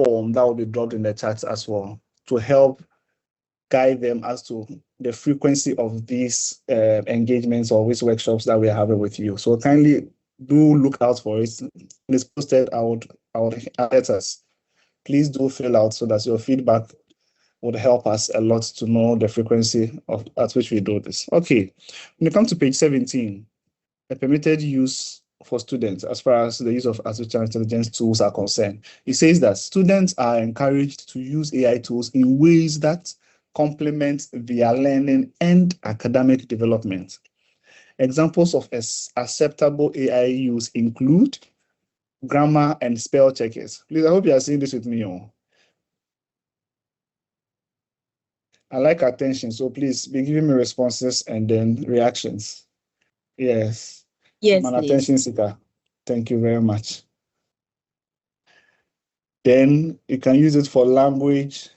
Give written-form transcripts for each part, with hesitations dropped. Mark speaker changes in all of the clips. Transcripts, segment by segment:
Speaker 1: form that will be dropped in the chat as well to help guide them as to the frequency of these engagements or these workshops that we are having with you. So kindly do look out for it. When it's posted, I would alert us. Please do fill out so that your feedback would help us a lot to know the frequency at which we do this. Okay, when you come to page 17, the permitted use for students as far as the use of artificial intelligence tools are concerned, it says that students are encouraged to use AI tools in ways that complement their learning and academic development. Examples of acceptable AI use include grammar and spell checkers. Please, I hope you are seeing this with me. I like attention, so please be giving me responses and then reactions. Yes.
Speaker 2: Yes,
Speaker 1: I'm an
Speaker 2: please.
Speaker 1: attention seeker. Thank you very much. Then you can use it for language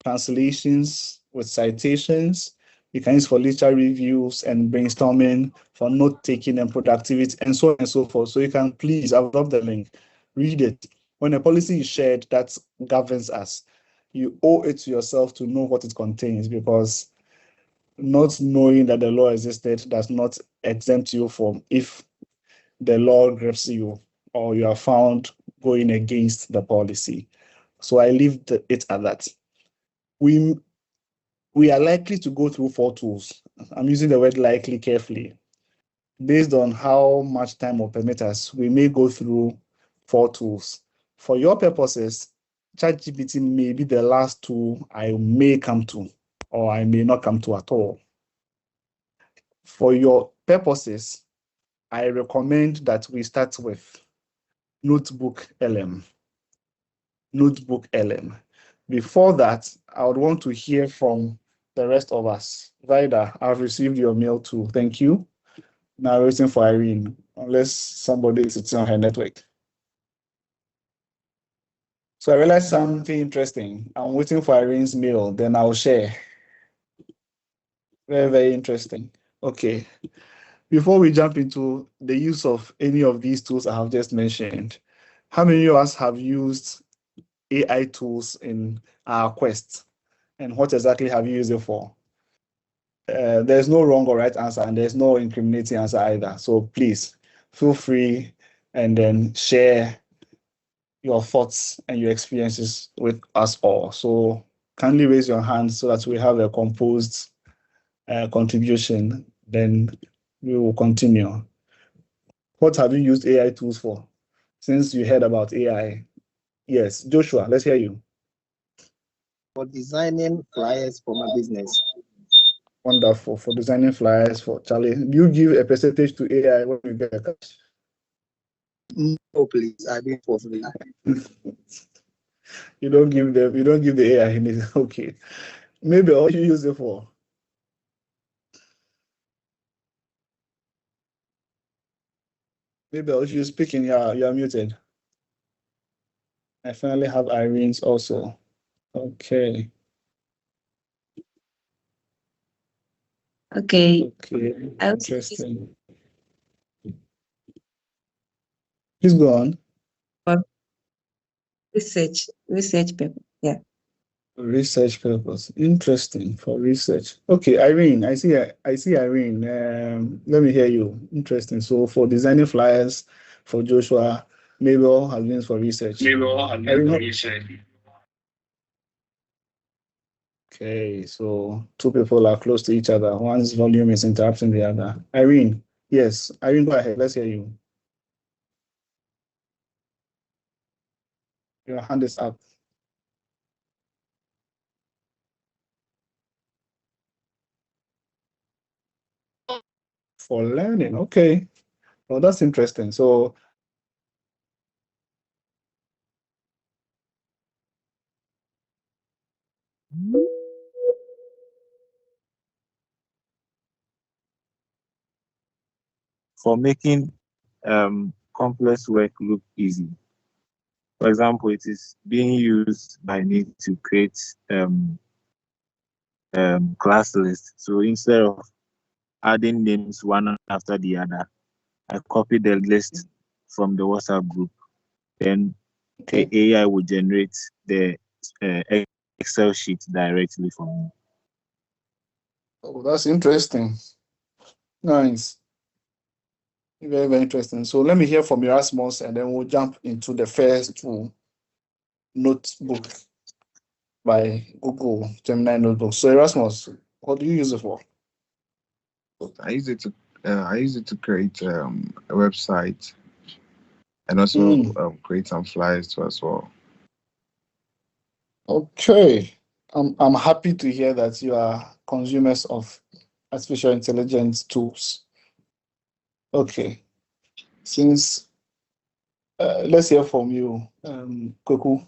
Speaker 1: translations with citations. You can use for literature reviews and brainstorming, for note-taking and productivity, and so on and so forth. So you can please, I've dropped the link, read it. When a policy is shared that governs us, you owe it to yourself to know what it contains, because not knowing that the law existed does not exempt you from if the law grips you or you are found going against the policy. So I leave it at that. We are likely to go through 4 tools. I'm using the word likely carefully. Based on how much time will permit us, we may go through 4 tools. For your purposes, ChatGPT may be the last tool I may come to, or I may not come to at all. For your purposes, I recommend that we start with Notebook LM. Notebook LM. Before that, I would want to hear from the rest of us. Vida, I've received your mail too. Thank you. Now waiting for Irene, unless somebody is sitting on her network. So I realized something interesting. I'm waiting for Irene's mail, then I'll share. Very, very interesting. Okay. Before we jump into the use of any of these tools I have just mentioned, how many of us have used AI tools in our quest? And what exactly have you used it for? There's no wrong or right answer, and there's no incriminating answer either. So please feel free and then share your thoughts and your experiences with us all. So kindly raise your hand so that we have a composed contribution. Then we will continue. What have you used AI tools for since you heard about AI? Yes, Joshua, let's hear you.
Speaker 3: For designing flyers for my business.
Speaker 1: Wonderful. For designing flyers for Charlie. Do you give a percentage to AI when you get a cash?
Speaker 3: No, please. I didn't for free.
Speaker 1: You don't give the AI anything. Okay. Maybe what you use it for? Maybe if you're speaking, you're muted. I finally have Irene's also. Okay.
Speaker 2: Okay.
Speaker 1: Interesting. Please go on.
Speaker 2: Research paper. Yeah.
Speaker 1: Research purpose. Interesting, for research. Okay, Irene, I see Irene. Let me hear you. Interesting. So for designing flyers for Joshua, Mabel has been for research. Okay, so 2 people are close to each other. One's volume is interrupting the other. Irene, yes. Irene, go ahead. Let's hear you. Your hand is up. For learning, okay. Well, that's interesting. So
Speaker 4: for making complex work look easy. For example, it is being used by me to create class lists. So instead of adding names one after the other, I copy the list from the WhatsApp group. Then
Speaker 1: Okay.
Speaker 4: the AI will generate the Excel sheet directly for me.
Speaker 1: Oh, that's interesting. Nice. Very, very interesting. So let me hear from Erasmus, and then we'll jump into the first two notebook by Google Gemini Notebook. So Erasmus, what do you use it for?
Speaker 5: I use it to create a website and also create some flyers too as well.
Speaker 1: Okay. I'm happy to hear that you are consumers of artificial intelligence tools. Okay. Since let's hear from you, Koku.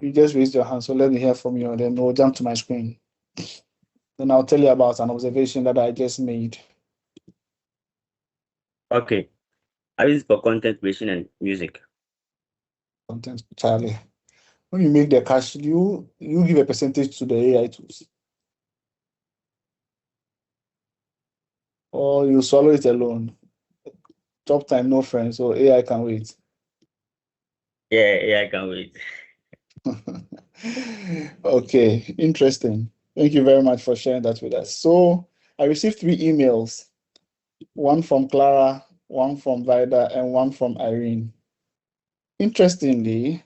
Speaker 1: You just raised your hand, so let me hear from you, and then we'll jump to my screen. Then I'll tell you about an observation that I just made.
Speaker 6: Okay. I use it for content creation and music.
Speaker 1: Content, Charlie. When you make the cash, you give a percentage to the AI tools, or you swallow it alone. Top time, no friends, so AI can wait.
Speaker 6: Yeah, I can wait.
Speaker 1: Okay, interesting. Thank you very much for sharing that with us. So I received 3 emails, one from Clara, one from Vida, and one from Irene. Interestingly,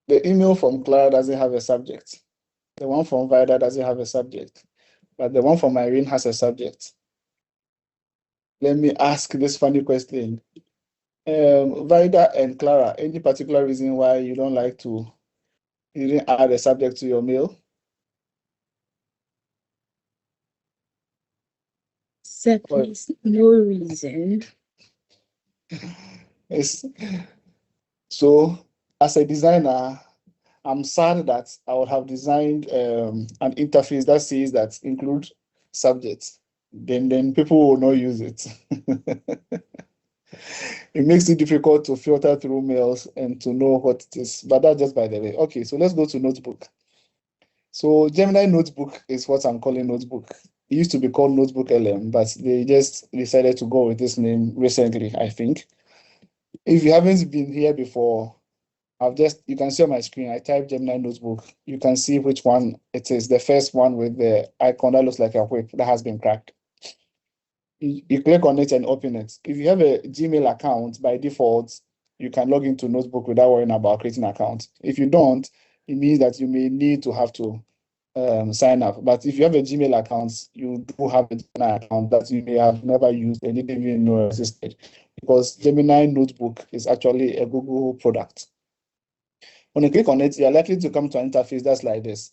Speaker 1: the email from Clara doesn't have a subject. The one from Vida doesn't have a subject, but the one from Irene has a subject. Let me ask this funny question. Vida and Clara, any particular reason why you didn't add a subject to your mail?
Speaker 7: Sir, please, no reason.
Speaker 1: Yes. So, as a designer, I'm sad that I would have designed an interface that says that include subjects. Then people will not use it. It makes it difficult to filter through mails and to know what it is. But that's just by the way. Okay, so let's go to Notebook. So Gemini Notebook is what I'm calling Notebook. It used to be called Notebook LM, but they just decided to go with this name recently, I think. If you haven't been here before, you can see on my screen, I typed Gemini Notebook. You can see which one it is. The first one with the icon that looks like a whip that has been cracked. You click on it and open it. If you have a Gmail account, by default, you can log into Notebook without worrying about creating an account. If you don't, it means that you may need to have to sign up. But if you have a Gmail account, you do have a Gemini account that you may have never used and didn't even know existed, because Gemini Notebook is actually a Google product. When you click on it, you're likely to come to an interface that's like this.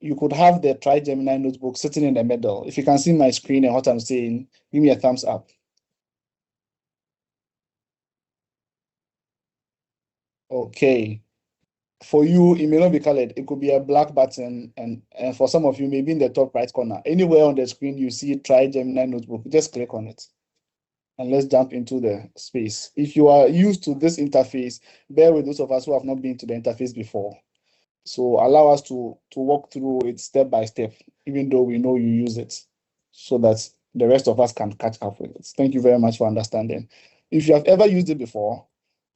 Speaker 1: You could have the Try Gemini Notebook sitting in the middle. If you can see my screen and what I'm saying, give me a thumbs up. Okay. For you, it may not be colored. It could be a black button, and for some of you, maybe in the top right corner. Anywhere on the screen you see Try Gemini Notebook, just click on it. And let's jump into the space. If you are used to this interface, bear with those of us who have not been to the interface before. So allow us to walk through it step by step, even though we know you use it, so that the rest of us can catch up with it. Thank you very much for understanding. If you have ever used it before,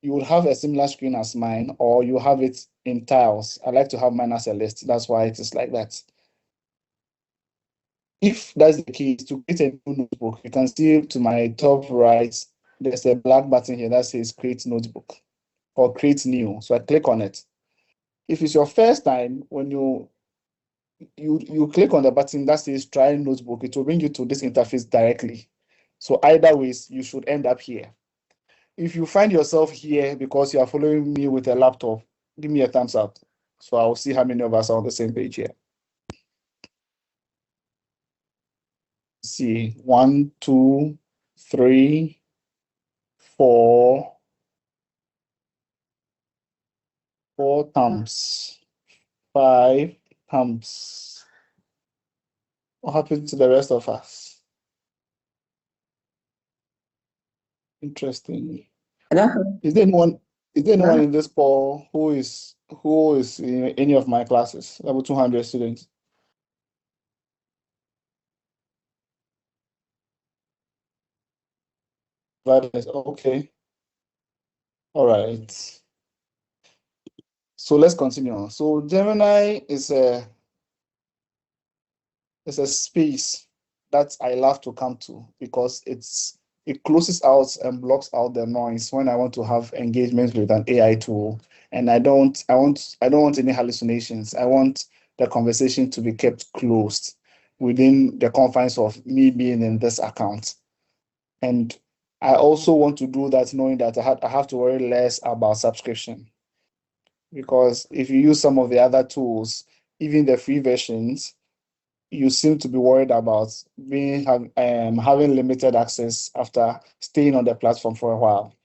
Speaker 1: you will have a similar screen as mine, or you have it in tiles. I like to have mine as a list. That's why it is like that. If that's the case, to create a new notebook, you can see to my top right, there's a black button here that says Create Notebook or Create New. So I click on it. If it's your first time, when you click on the button that says Try Notebook, it will bring you to this interface directly. So either ways, you should end up here. If you find yourself here because you are following me with a laptop, give me a thumbs up. So I'll see how many of us are on the same page here. See, 1, 2, 3, 4, 4 thumbs, 5 thumbs. What happened to the rest of us? Interesting. Is there anyone in this call who is in any of my classes? Level 200 students. Okay. All right. So let's continue. So Gemini is a space that I love to come to because it closes out and blocks out the noise when I want to have engagement with an AI tool. And I don't want any hallucinations. I want the conversation to be kept closed within the confines of me being in this account. And I also want to do that knowing that I have to worry less about subscription. Because if you use some of the other tools, even the free versions, you seem to be worried about having limited access after staying on the platform for a while.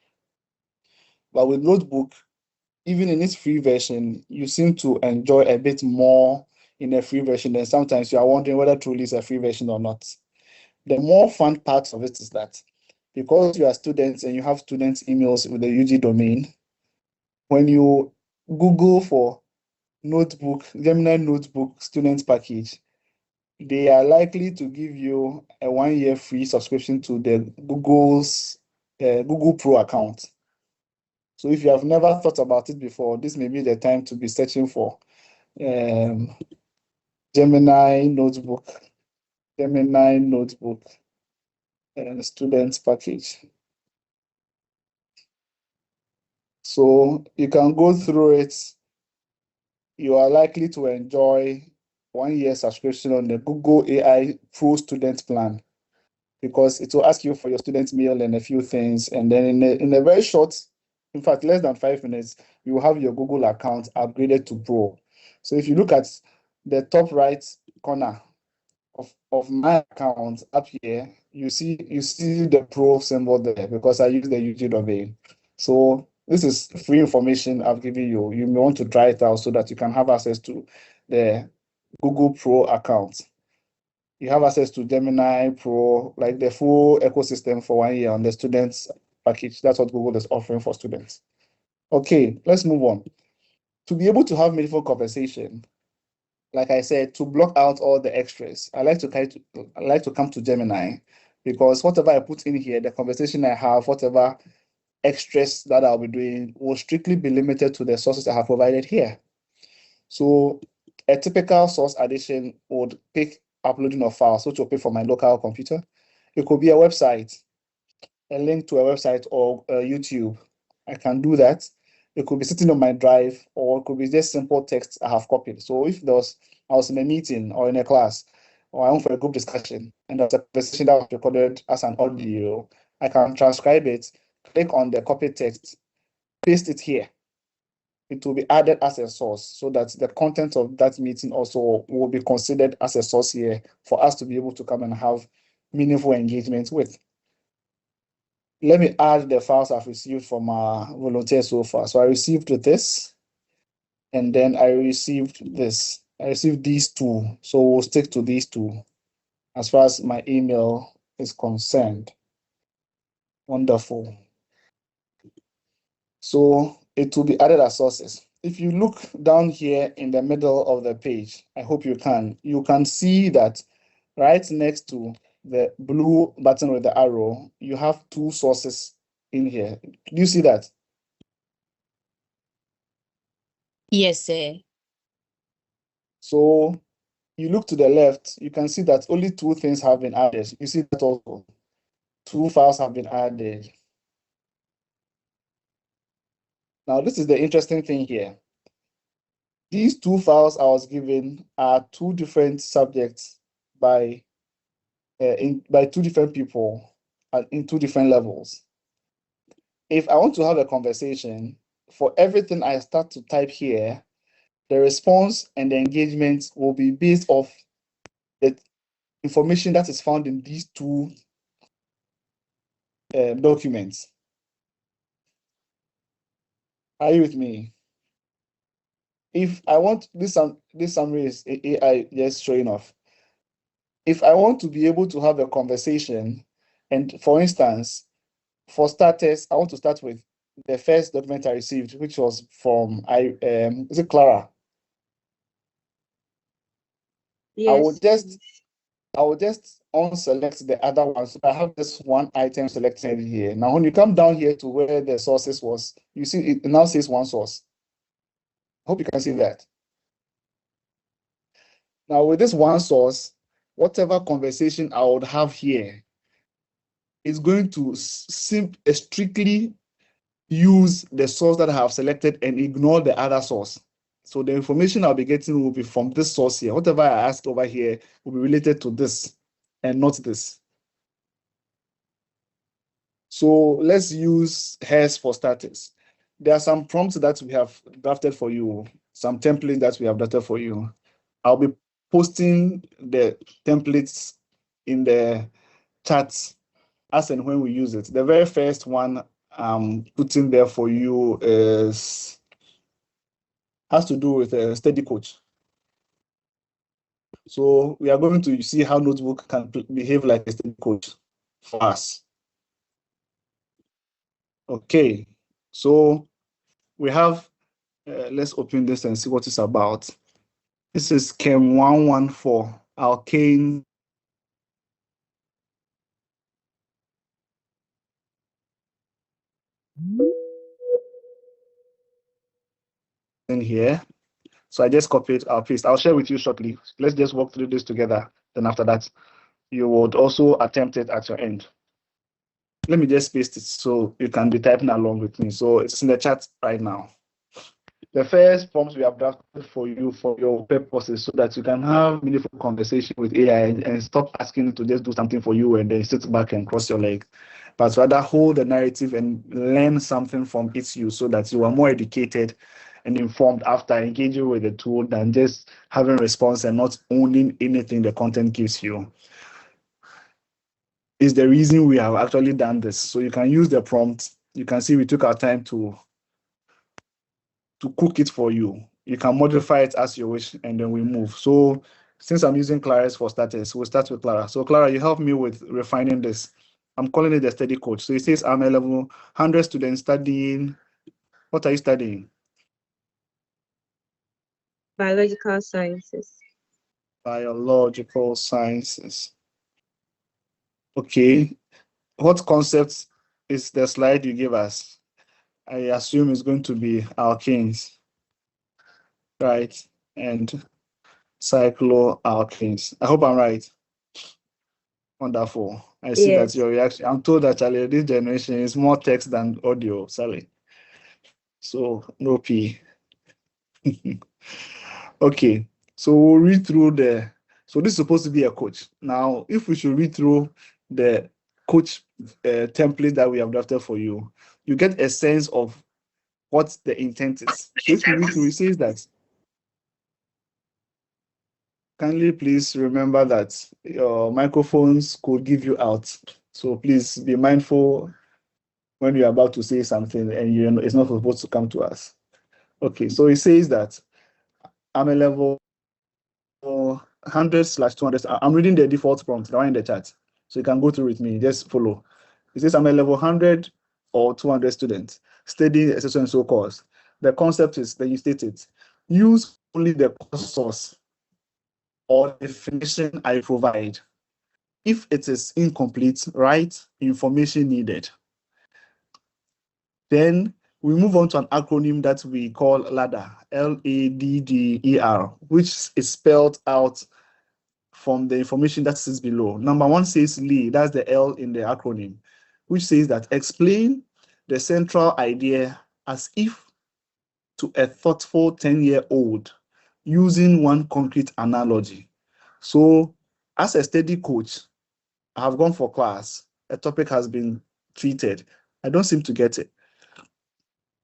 Speaker 1: But with Notebook, even in its free version, you seem to enjoy a bit more in a free version, and sometimes you are wondering whether truly it's a free version or not. The more fun part of it is that because you are students and you have students' emails with the UG domain, when you Google for Notebook, Gemini Notebook student package, they are likely to give you a 1 year free subscription to the Google Pro account. So if you have never thought about it before, this may be the time to be searching for Gemini Notebook student package. So you can go through it. You are likely to enjoy 1 year subscription on the Google AI Pro student plan, because it will ask you for your student mail and a few things. And then in a very short, in fact, less than 5 minutes, you will have your Google account upgraded to Pro. So if you look at the top right corner of my account up here, you see the Pro symbol there because I use the UG domain. So this is free information I've given you. You may want to try it out so that you can have access to the Google Pro account. You have access to Gemini Pro, like the full ecosystem for 1 year on the students package. That's what Google is offering for students. Okay, let's move on. To be able to have meaningful conversation, like I said, to block out all the extras, I like to come to Gemini, because whatever I put in here, the conversation I have, whatever extras that I'll be doing will strictly be limited to the sources I have provided here. So a typical source addition would pick uploading of files, which will pay for my local computer. It could be a website, a link to a website or YouTube. I can do that. It could be sitting on my drive, or it could be just simple text I have copied. So if I was in a meeting or in a class, or I went for a group discussion, and there's a conversation that was recorded as an audio, I can transcribe it, click on the copied text, paste it here. It will be added as a source so that the content of that meeting also will be considered as a source here for us to be able to come and have meaningful engagement with. Let me add the files I've received from our volunteers so far. So I received this, and then I received this. I received these two. So we'll stick to these two as far as my email is concerned. Wonderful. So it will be added as sources. If you look down here in the middle of the page, I hope you can see that right next to the blue button with the arrow, you have two sources in here. Do you see that?
Speaker 7: Yes, sir.
Speaker 1: So you look to the left, you can see that only two things have been added. You see that also. Two files have been added. Now, this is the interesting thing here. These two files I was given are two different subjects by two different people in two different levels. If I want to have a conversation, for everything I start to type here, the response and the engagement will be based off the information that is found in these two documents. Are you with me? If I want this summary is AI just showing off. If I want to be able to have a conversation, and for instance, for starters, I want to start with the first document I received, which was from is it Clara?
Speaker 2: Yes.
Speaker 1: I will just unselect the other one. So I have this one item selected here. Now, when you come down here to where the sources was, you see it now says one source. Hope you can see that. Now, with this one source, whatever conversation I would have here is going to strictly use the source that I have selected and ignore the other source. So the information I'll be getting will be from this source here. Whatever I ask over here will be related to this and not this. So let's use hairs for starters. There are some prompts that we have drafted for you, some templates that we have drafted for you. I'll be posting the templates in the chats as and when we use it. The very first one I'm putting there for you has to do with a study coach. So we are going to see how Notebook can behave like a study coach for us. Okay, so we have, let's open this and see what it's about. This is Chem 114, alkane. In here. So I just copied, I'll paste. I'll share with you shortly. Let's just walk through this together. Then after that, you would also attempt it at your end. Let me just paste it so you can be typing along with me. So it's in the chat right now. The first prompts we have drafted for you for your purposes so that you can have meaningful conversation with AI and stop asking it to just do something for you and then sit back and cross your leg, but rather hold the narrative and learn something from its use so that you are more educated and informed after engaging with the tool than just having response and not owning anything the content gives you. Is the reason we have actually done this. So you can use the prompt. You can see we took our time to cook it for you. You can modify it as you wish, and then we move. So since I'm using Clara's for starters, we'll start with Clara. So Clara, you help me with refining this. I'm calling it the study coach. So it says I'm a level 100 student studying. What are you studying?
Speaker 2: Biological sciences.
Speaker 1: Biological sciences. Okay. What concept is the slide you give us? I assume it's going to be alkanes, right? And cycloalkanes. I hope I'm right. Wonderful. I see that
Speaker 2: Yes.
Speaker 1: your reaction. I'm told that Charlie, this generation is more text than audio, Sally. So no P. Okay. So we'll read through so this is supposed to be a coach. Now, if we should read through the coach template that we have drafted for you, you get a sense of what the intent is. So if you read through, it says that kindly please remember that your microphones could give you out. So please be mindful when you're about to say something and it's not supposed to come to us. Okay, so it says that I'm a level 100/200. I'm reading the default prompt, the one in the chat. So you can go through with me, just follow. It says I'm a level 100 or 200 student studying a so and so course. The concept is that you state it. Use only the course source or definition I provide. If it is incomplete, write information needed. Then we move on to an acronym that we call LADDER, LADDER, which is spelled out from the information that is below. Number one says LE, that's the L in the acronym, which says that explain the central idea as if to a thoughtful 10-year-old using one concrete analogy. So as a study coach, I have gone for class, a topic has been treated. I don't seem to get it.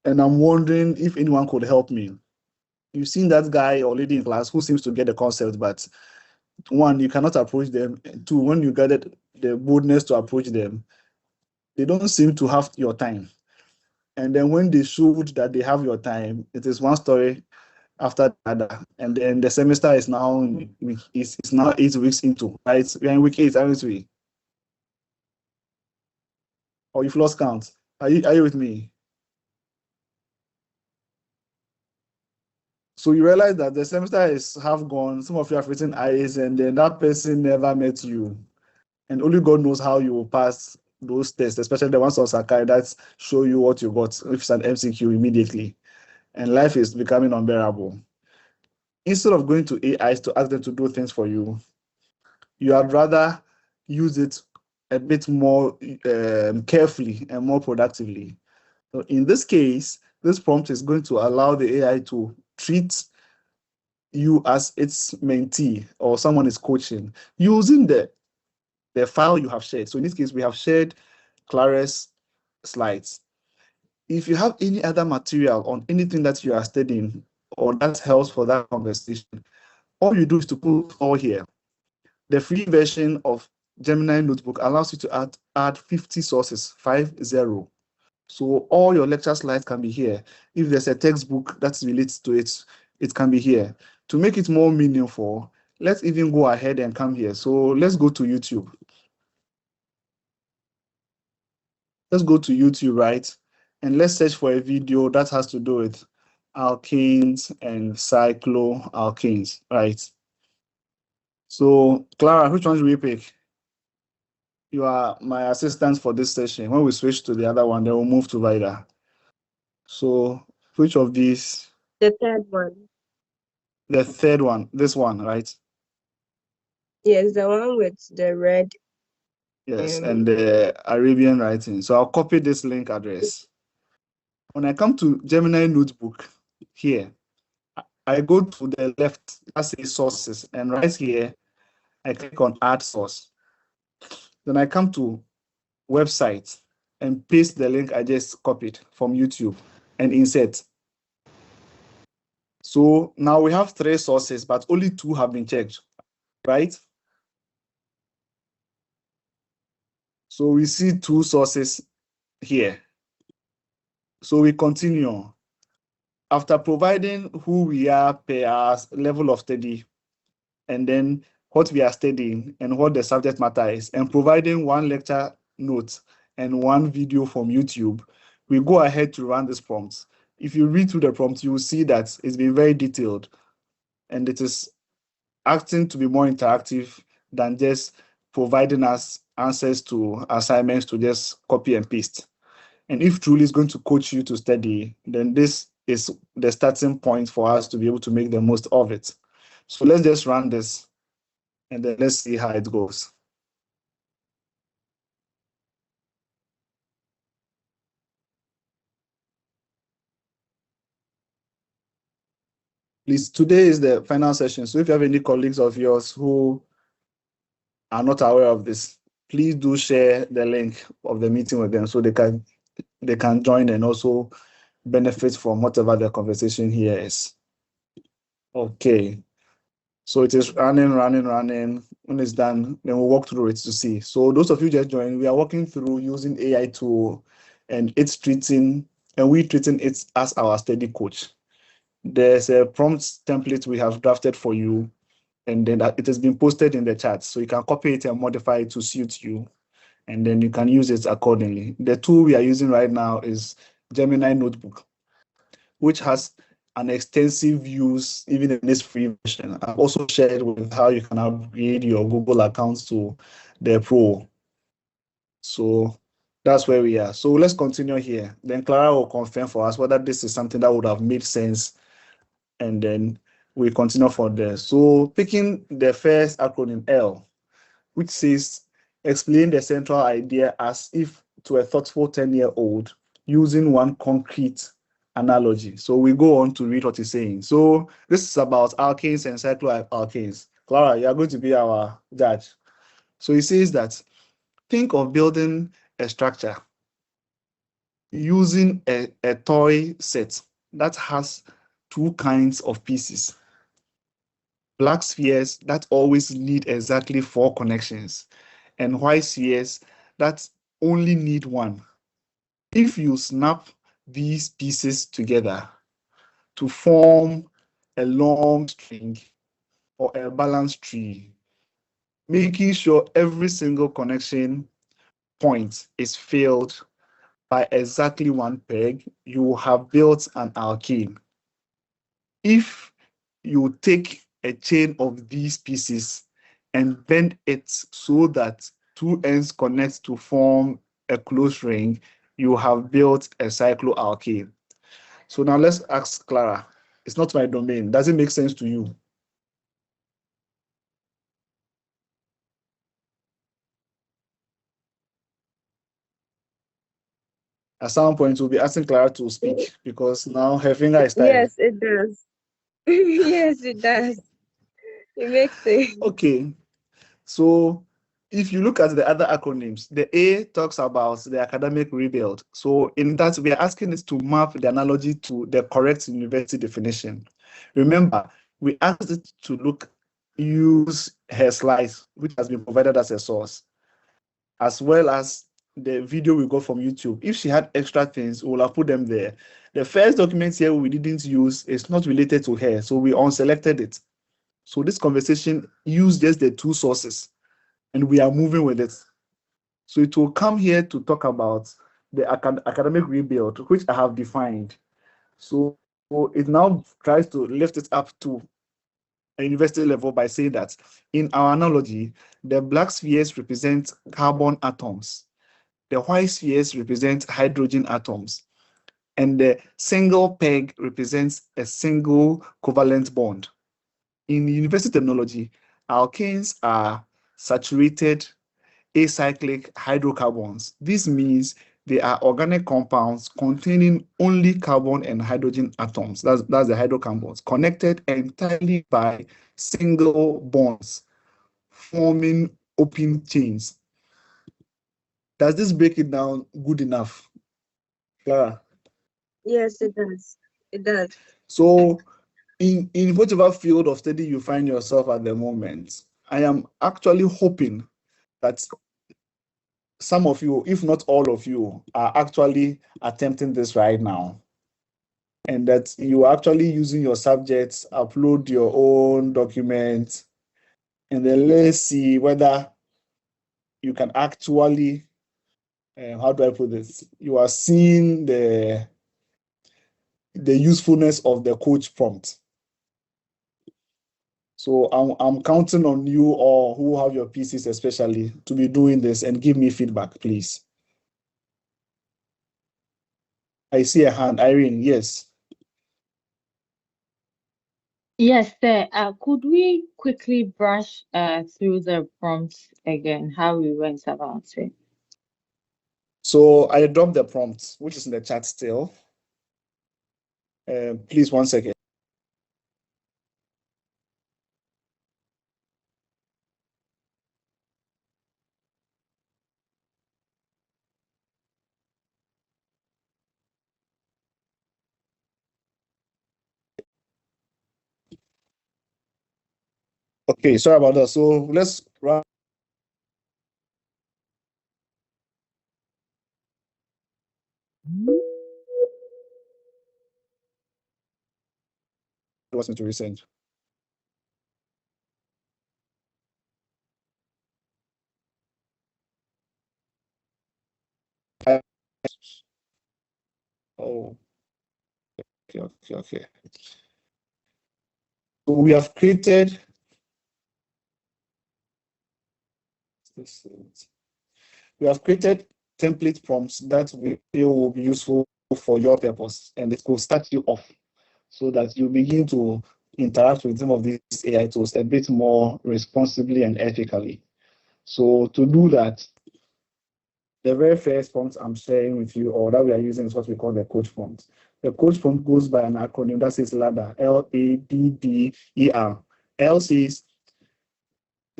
Speaker 1: And I'm wondering if anyone could help me. You've seen that guy or lady in class who seems to get the concept, but one, you cannot approach them. Two, when you get the boldness to approach them, they don't seem to have your time. And then when they showed that they have your time, it is one story after the other. And then the semester is now it's now 8 weeks into, right? We're in week 8, aren't we? Or you've lost count. Are you with me? So you realize that the semester is half gone. Some of you have written IAs, and then that person never met you. And only God knows how you will pass those tests, especially the ones on Sakai that show you what you got, if it's an MCQ immediately. And life is becoming unbearable. Instead of going to AIs to ask them to do things for you, you would rather use it a bit more carefully and more productively. So in this case, this prompt is going to allow the AI to treat you as its mentee or someone is coaching using the file you have shared. So in this case, we have shared Clara's slides. If you have any other material on anything that you are studying or that helps for that conversation, all you do is to put all here. The free version of Gemini Notebook allows you to add 50 sources, 50. So all your lecture slides can be here. If there's a textbook that relates to it, it can be here. To make it more meaningful, let's even go ahead and come here. So let's go to YouTube. Let's go to YouTube, right? And let's search for a video that has to do with alkanes and cycloalkanes, right? So, Clara, which one should we pick? You are my assistant for this session. When we switch to the other one, then we'll move to Vida. So, which of these?
Speaker 2: The third one.
Speaker 1: The third one, this one, right?
Speaker 2: Yes, the one with the red.
Speaker 1: Yes, and the Arabian writing. So I'll copy this link address. When I come to Gemini Notebook here, I go to the left, that says sources, and right here, I click on add source. Then I come to website and paste the link I just copied from YouTube and insert. So now we have 3 sources, but only 2 have been checked, right? So we see 2 sources here. So we continue. After providing who we are per our level of study, and then what we are studying and what the subject matter is, and providing 1 lecture note and 1 video from YouTube, we go ahead to run this prompt. If you read through the prompt, you will see that it's been very detailed and it is acting to be more interactive than just providing us answers to assignments to just copy and paste. And if truly is going to coach you to study, then this is the starting point for us to be able to make the most of it. So let's just run this and then let's see how it goes. Please, today is the final session. So if you have any colleagues of yours who are not aware of this, please do share the link of the meeting with them so they can join and also benefit from whatever the conversation here is. Okay. So it is running. When it's done, then we'll walk through it to see. So those of you just joined, we are walking through using AI tool and we're treating it as our study coach. There's a prompt template we have drafted for you, and then it has been posted in the chat. So you can copy it and modify it to suit you, and then you can use it accordingly. The tool we are using right now is Gemini Notebook, which has an extensive use even in this free version. I've also shared with how you can upgrade your Google accounts to the Pro. So that's where we are. So let's continue here. Then Clara will confirm for us whether this is something that would have made sense, and then we continue from there. So picking the first acronym L, which says explain the central idea as if to a thoughtful 10-year-old using 1 concrete analogy. So we go on to read what he's saying. So this is about alkanes and cycloalkanes. Clara, you are going to be our judge. So he says that think of building a structure using a toy set that has 2 kinds of pieces. Black spheres that always need exactly 4 connections, and white spheres that only need 1. If you snap these pieces together to form a long string or a balanced tree, making sure every single connection point is filled by exactly 1 peg, you will have built an alkane. If you take a chain of these pieces and bend it so that two ends connect to form a closed ring, you have built a cycloalkane. So now let's ask Clara. It's not my domain. Does it make sense to you? At some point, we'll be asking Clara to speak because now her finger is tired.
Speaker 2: Yes, it does. Yes, it does. It makes sense.
Speaker 1: Okay. So if you look at the other acronyms, the A talks about the academic rebuild. So in that, we are asking it to map the analogy to the correct university definition. Remember, we asked it to use her slides, which has been provided as a source, as well as the video we got from YouTube. If she had extra things, we'll have put them there. The first document here we didn't use is not related to her, so we unselected it. So this conversation used just the two sources, and we are moving with it. So it will come here to talk about the academic rebuild, which I have defined. So it now tries to lift it up to a university level by saying that in our analogy, the black spheres represent carbon atoms, the white spheres represent hydrogen atoms, and the single peg represents a single covalent bond. In university terminology, alkanes are saturated acyclic hydrocarbons. This means they are organic compounds containing only carbon and hydrogen atoms. That's the hydrocarbons, connected entirely by single bonds, forming open chains. Does this break it down good enough, Clara?
Speaker 2: Yes, it does. It does.
Speaker 1: So in whatever field of study you find yourself at the moment, I am actually hoping that some of you, if not all of you, are actually attempting this right now. And that you are actually using your subjects, upload your own documents, and then let's see whether you can actually, how do I put this? You are seeing the usefulness of the coach prompt. So I'm counting on you all who have your PCs especially to be doing this and give me feedback, please. I see a hand. Irene, yes.
Speaker 7: Yes, sir. Could we quickly brush through the prompts again, how we went about it?
Speaker 1: So I dropped the prompt, which is in the chat still. Please, 1 second. Okay, sorry about that. So let's run. Wasn't to resend. Oh, okay. So we have created template prompts that we feel will be useful for your purpose, and it will start you off so that you begin to interact with some of these AI tools a bit more responsibly and ethically. So to do that, the very first prompt I'm sharing with you, or that we are using, is what we call the coach prompt. The coach prompt goes by an acronym that says LADDER, LADDER. L says,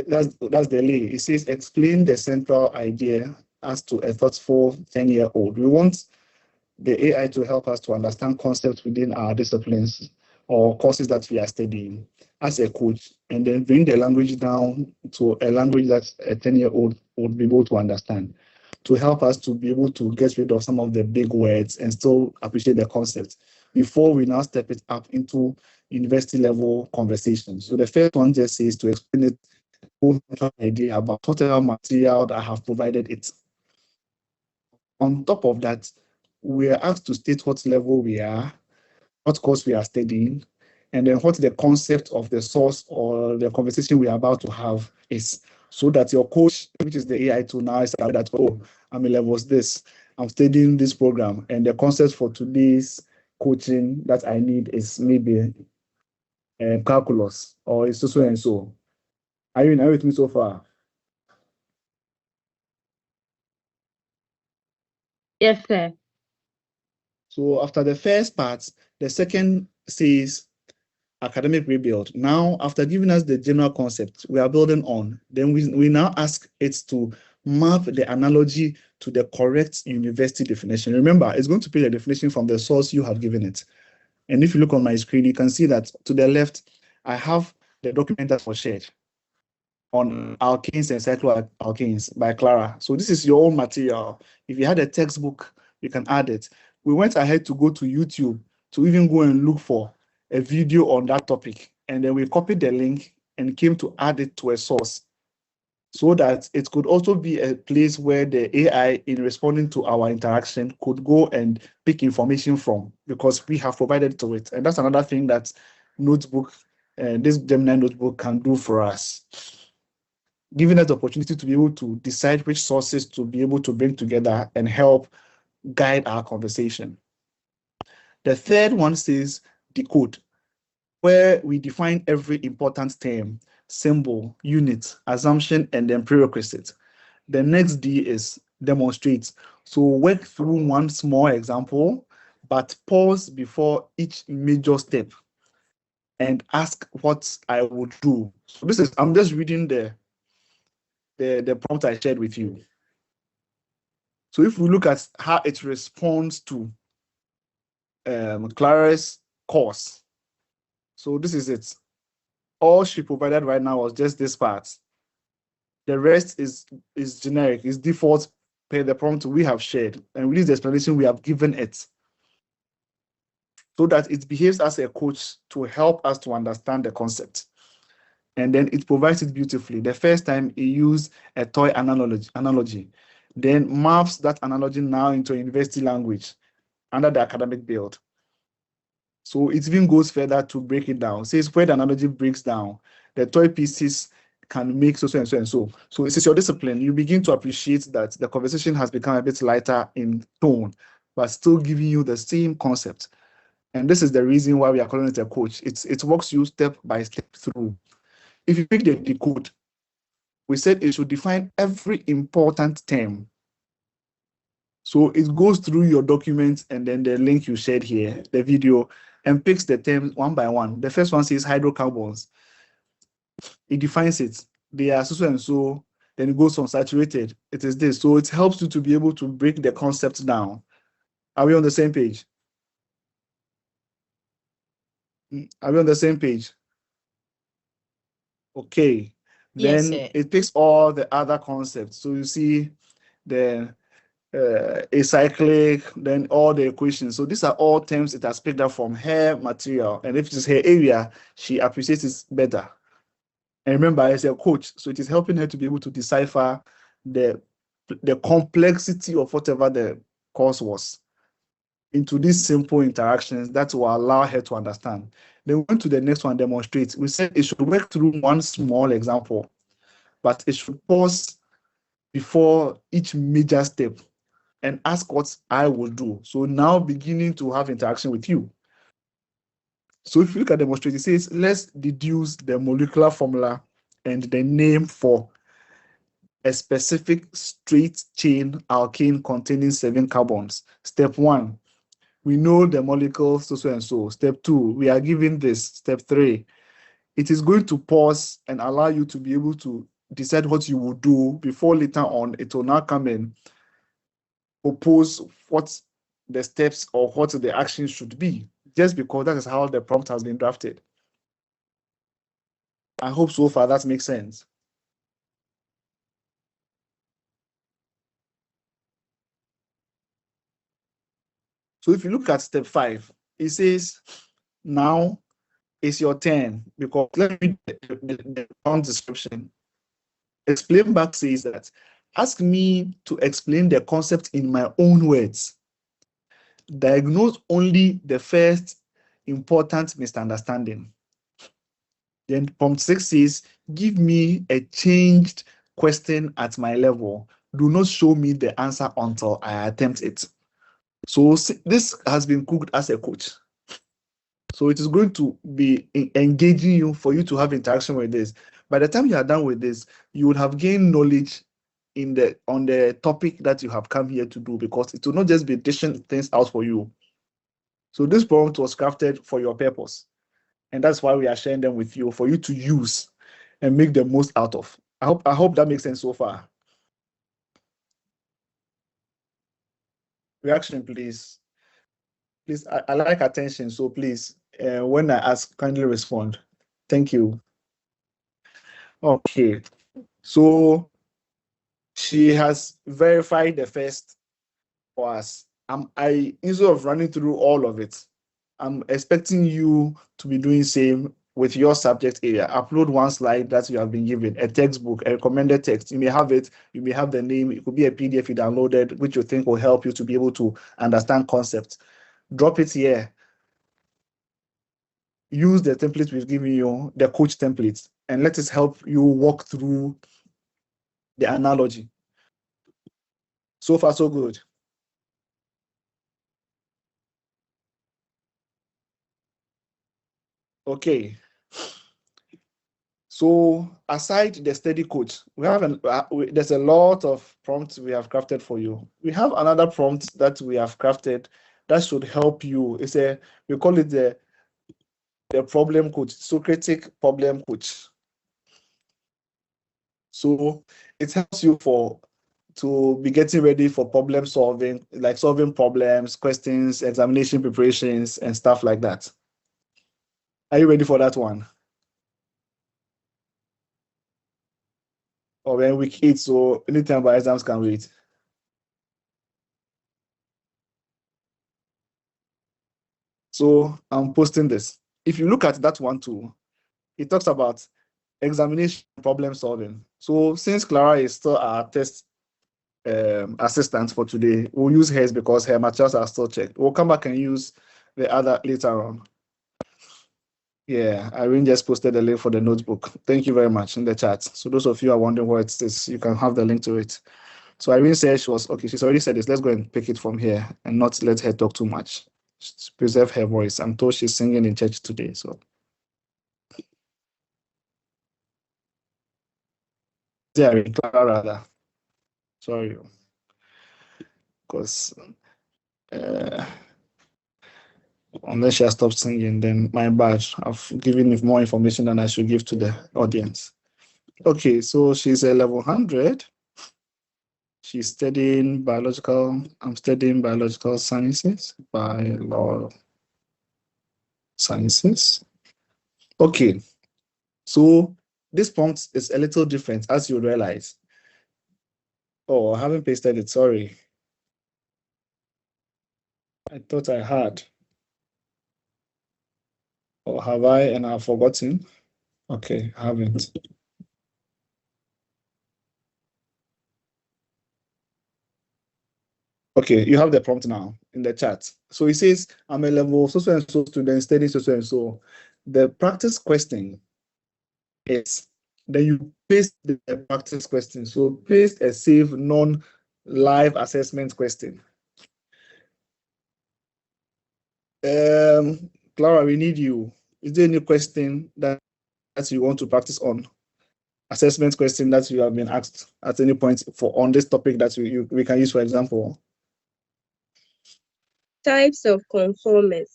Speaker 1: that's the lay. It says, explain the central idea as to a thoughtful 10-year-old. We want the AI to help us to understand concepts within our disciplines or courses that we are studying as a coach, and then bring the language down to a language that a 10-year-old would be able to understand, to help us to be able to get rid of some of the big words and still appreciate the concept before we now step it up into university level conversations. So the first one just says to explain it idea about whatever material that I have provided it. On top of that, we are asked to state what level we are, what course we are studying, and then what the concept of the source or the conversation we are about to have is. so that your coach, which is the AI tool now, is aware that, oh, I'm in levels this, I'm studying this program, and the concept for today's coaching that I need is maybe calculus, or it's so and so. Are you with me so far?
Speaker 7: Yes, sir.
Speaker 1: So after the first part, the second says academic rebuild. Now, after giving us the general concept we are building on, then we now ask it to map the analogy to the correct university definition. Remember, it's going to pick the definition from the source you have given it. And if you look on my screen, you can see that to the left, I have the document that was shared on alkanes and cycloalkanes by Clara. So this is your own material. If you had a textbook, you can add it. We went ahead to go to YouTube to even go and look for a video on that topic. And then we copied the link and came to add it to a source so that it could also be a place where the AI, in responding to our interaction, could go and pick information from, because we have provided to it. And that's another thing that notebook, this Gemini notebook can do for us, giving us the opportunity to be able to decide which sources to be able to bring together and help guide our conversation. The third one says decode, where we define every important term, symbol, unit, assumption, and then prerequisite. The next D is demonstrate. So work through one small example, but pause before each major step and ask what I would do. So this is, I'm just reading the prompt I shared with you. So if we look at how it responds to Clara's course, so this is it. All she provided right now was just this part. The rest is generic, is default per the prompt we have shared, and with the explanation we have given it, so that it behaves as a coach to help us to understand the concept. And then it provides it beautifully. The first time it used a toy analogy, then maps that analogy now into a university language under the academic build. So it even goes further to break it down. It says where the analogy breaks down, the toy pieces can make so and so and so. So this is your discipline. You begin to appreciate that the conversation has become a bit lighter in tone, but still giving you the same concept. And this is the reason why we are calling it a coach. It walks you step by step through. If you pick the decode, we said it should define every important term. So it goes through your documents and then the link you shared here, the video, and picks the terms one by one. The first one says hydrocarbons. It defines it. They are so and so. Then it goes on saturated. It is this. So it helps you to be able to break the concept down. Are we on the same page? Are we on the same page? Okay.
Speaker 8: Yes,
Speaker 1: Then
Speaker 8: sir.
Speaker 1: it picks all the other concepts. So you see the acyclic, then all the equations. So these are all terms it has picked up from her material. And if it is her area, she appreciates it better. And remember, as a coach, so it is helping her to be able to decipher the complexity of whatever the course was into these simple interactions that will allow her to understand. Then we went to the next one, demonstrate. We said it should work through one small example, but it should pause before each major step and ask what I will do. So now beginning to have interaction with you. So if you look at demonstrate, it says, let's deduce the molecular formula and the name for a specific straight chain alkane containing 7 carbons. Step 1, we know the molecule so and so. Step 2, we are given this. Step 3, it is going to pause and allow you to be able to decide what you will do before later on it will now come in, propose what the steps or what the action should be, just because that is how the prompt has been drafted. I hope so far that makes sense. So if you look at step 5, it says, now it's your turn, because let me the prompt description. Explain back says that, ask me to explain the concept in my own words. Diagnose only the first important misunderstanding. Then prompt 6 says, give me a changed question at my level, do not show me the answer until I attempt it. So this has been cooked as a coach. So it is going to be engaging you for you to have interaction with this. By the time you are done with this, you would have gained knowledge on the topic that you have come here to do, because it will not just be dishing things out for you. So this prompt was crafted for your purpose. And that's why we are sharing them with you, for you to use and make the most out of. I hope that makes sense so far. Reaction, please. Please, I like attention, so please, when I ask, kindly respond. Thank you. Okay, so she has verified the first for us. Instead of running through all of it, I'm expecting you to be doing same with your subject area. Upload one slide that you have been given, a textbook, a recommended text. You may have it, you may have the name, it could be a PDF you downloaded, which you think will help you to be able to understand concepts. Drop it here. Use the template we've given you, the coach template, and let us help you walk through the analogy. So far, so good. Okay. So aside the study coach, we have there's a lot of prompts we have crafted for you. We have another prompt that we have crafted that should help you. We call it the problem coach, Socratic problem coach. So it helps you to be getting ready for problem solving, like solving problems, questions, examination preparations, and stuff like that. Are you ready for that one? Or we're in week 8, so anytime by exams can wait. So I'm posting this. If you look at that one too, it talks about examination problem solving. So since Clara is still our test assistant for today, we'll use hers because her materials are still checked. We'll come back and use the other later on. Yeah, Irene just posted a link for the notebook. Thank you very much in the chat. So those of you are wondering what it is, you can have the link to it. So Irene said she's already said this. Let's go and pick it from here and not let her talk too much. Preserve her voice. I'm told she's singing in church today. So yeah, Clara rather. Sorry. Because unless she has stopped singing, then my bad. I've given more information than I should give to the audience. Okay, so she's a level 100. She's studying biological. I'm studying biological sciences, sciences. Okay, so this prompt is a little different, as you realize. Oh, I haven't pasted it. Sorry. I thought I had. Or have I and I've forgotten? Okay, I haven't. Okay, you have the prompt now in the chat. So it says, I'm a level so and so student studying so and so. The practice question is, then you paste the practice question. So paste a safe non-live assessment question. Clara, we need you. Is there any question that you want to practice on? Assessment question that you have been asked at any point on this topic that we can use, for example?
Speaker 2: Types of conformers.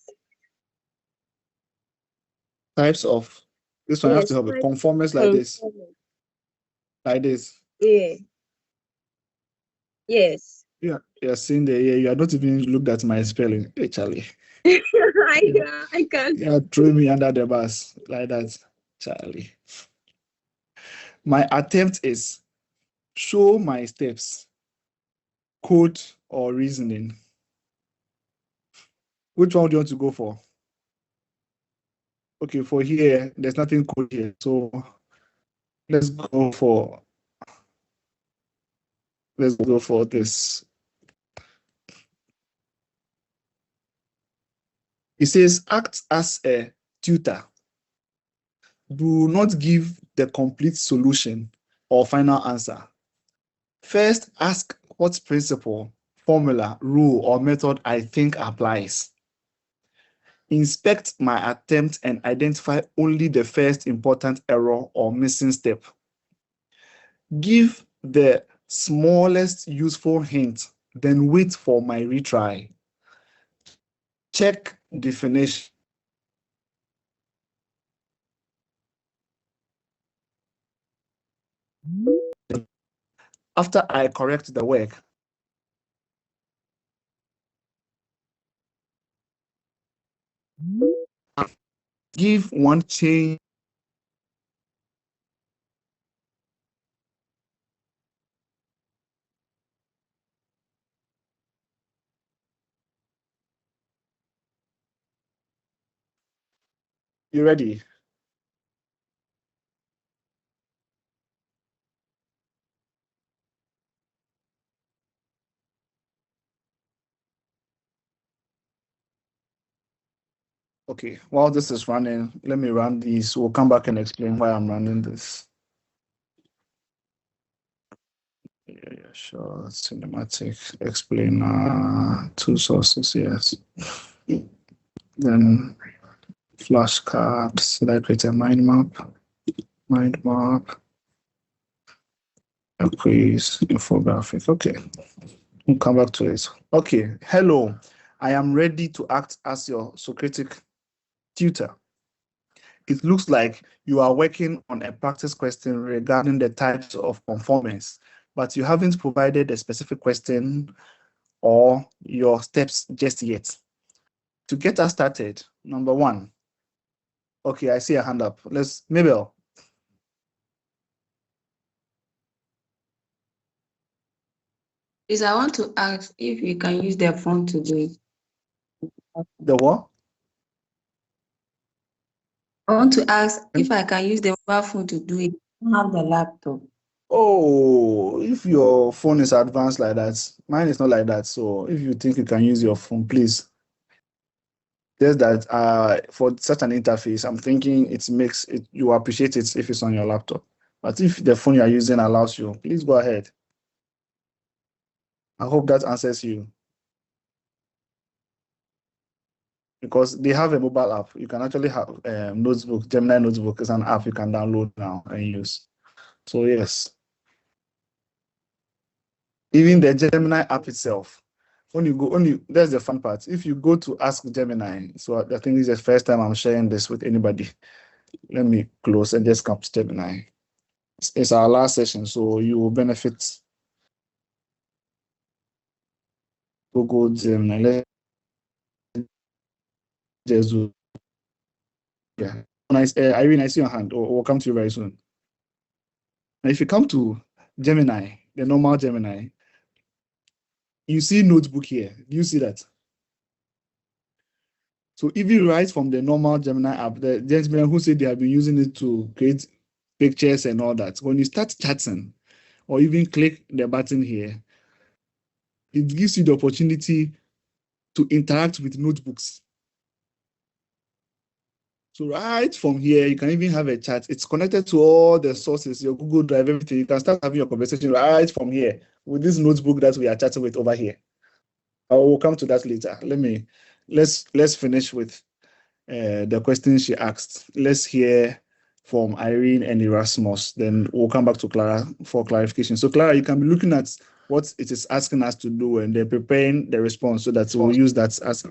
Speaker 1: Types of, this one, yes, have to help it. Conformers like this. Like this.
Speaker 2: Yeah. Yes.
Speaker 1: Yeah, you're seeing the, yeah, you are not even looked at my spelling. Hey, Charlie.
Speaker 2: I can't.
Speaker 1: Yeah, throw me under the bus like that, Charlie. My attempt is show my steps, code or reasoning. Which one do you want to go for? Okay, for here, there's nothing code here. So let's go for this. It says act as a tutor. Do not give the complete solution. or final answer. First, ask what principle, formula, rule, or method I think applies. Inspect my attempt and identify only the first important error or missing step. Give the smallest useful hint, then wait for my retry. Check definition. After I correct the work, give one change. You ready? Okay, while this is running, let me run these. We'll come back and explain why I'm running this. Yeah, sure. Cinematic explainer, two sources, yes. Then flashcards. Did I create a mind map? Mind map. A quiz, infographic. Okay, we'll come back to it. Okay, hello. I am ready to act as your Socratic tutor. It looks like you are working on a practice question regarding the types of conformance, but you haven't provided a specific question or your steps just yet. To get us started, number one. Okay, I see a hand up. Mabel.
Speaker 8: Please, I want to ask if you can use their phone to do it.
Speaker 1: The what?
Speaker 8: I want to ask if I can use the mobile phone to do it. I don't have the laptop.
Speaker 1: Oh, if your phone is advanced like that, mine is not like that. So if you think you can use your phone, please. Just that for such an interface, I'm thinking it makes it, you appreciate it if it's on your laptop. But if the phone you are using allows you, please go ahead. I hope that answers you. Because they have a mobile app. You can actually have notebook, Gemini Notebook is an app you can download now and use. So yes. Even the Gemini app itself. That's the fun part. If you go to Ask Gemini, so I think this is the first time I'm sharing this with anybody. Let me close and just come to Gemini. It's our last session, so you will benefit. Google Gemini. Let's just do. Yeah. Nice. Irene, I see your hand. We'll come to you very soon. Now, if you come to Gemini, the normal Gemini, you see notebook here. Do you see that? So if you write from the normal Gemini app, the gentleman who said they have been using it to create pictures and all that, when you start chatting or even click the button here, it gives you the opportunity to interact with notebooks. So right from here, you can even have a chat. It's connected to all the sources, your Google Drive, everything. You can start having your conversation right from here with this notebook that we are chatting with over here. I will come to that later. Let's finish with the question she asked. Let's hear from Irene and Erasmus. Then we'll come back to Clara for clarification. So Clara, you can be looking at what it is asking us to do and then preparing the response so that we'll use that as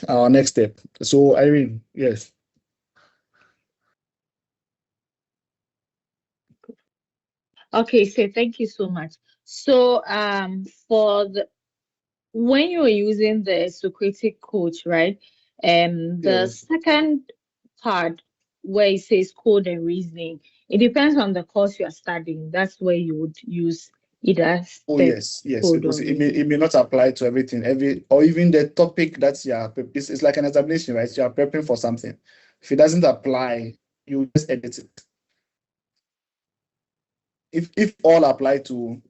Speaker 1: our next step. So Irene, yes.
Speaker 7: Okay, so thank you so much. So when you're using the Socratic coach, right? The
Speaker 1: Yes.
Speaker 7: second part where it says code and reasoning, it depends on the course you are studying. That's where you would use either
Speaker 1: Oh
Speaker 7: step
Speaker 1: yes,
Speaker 7: code
Speaker 1: because
Speaker 7: or
Speaker 1: it may not apply to everything, or even the topic that you are. It's like an examination, right? You are prepping for something. If it doesn't apply, you just edit it. If all apply to,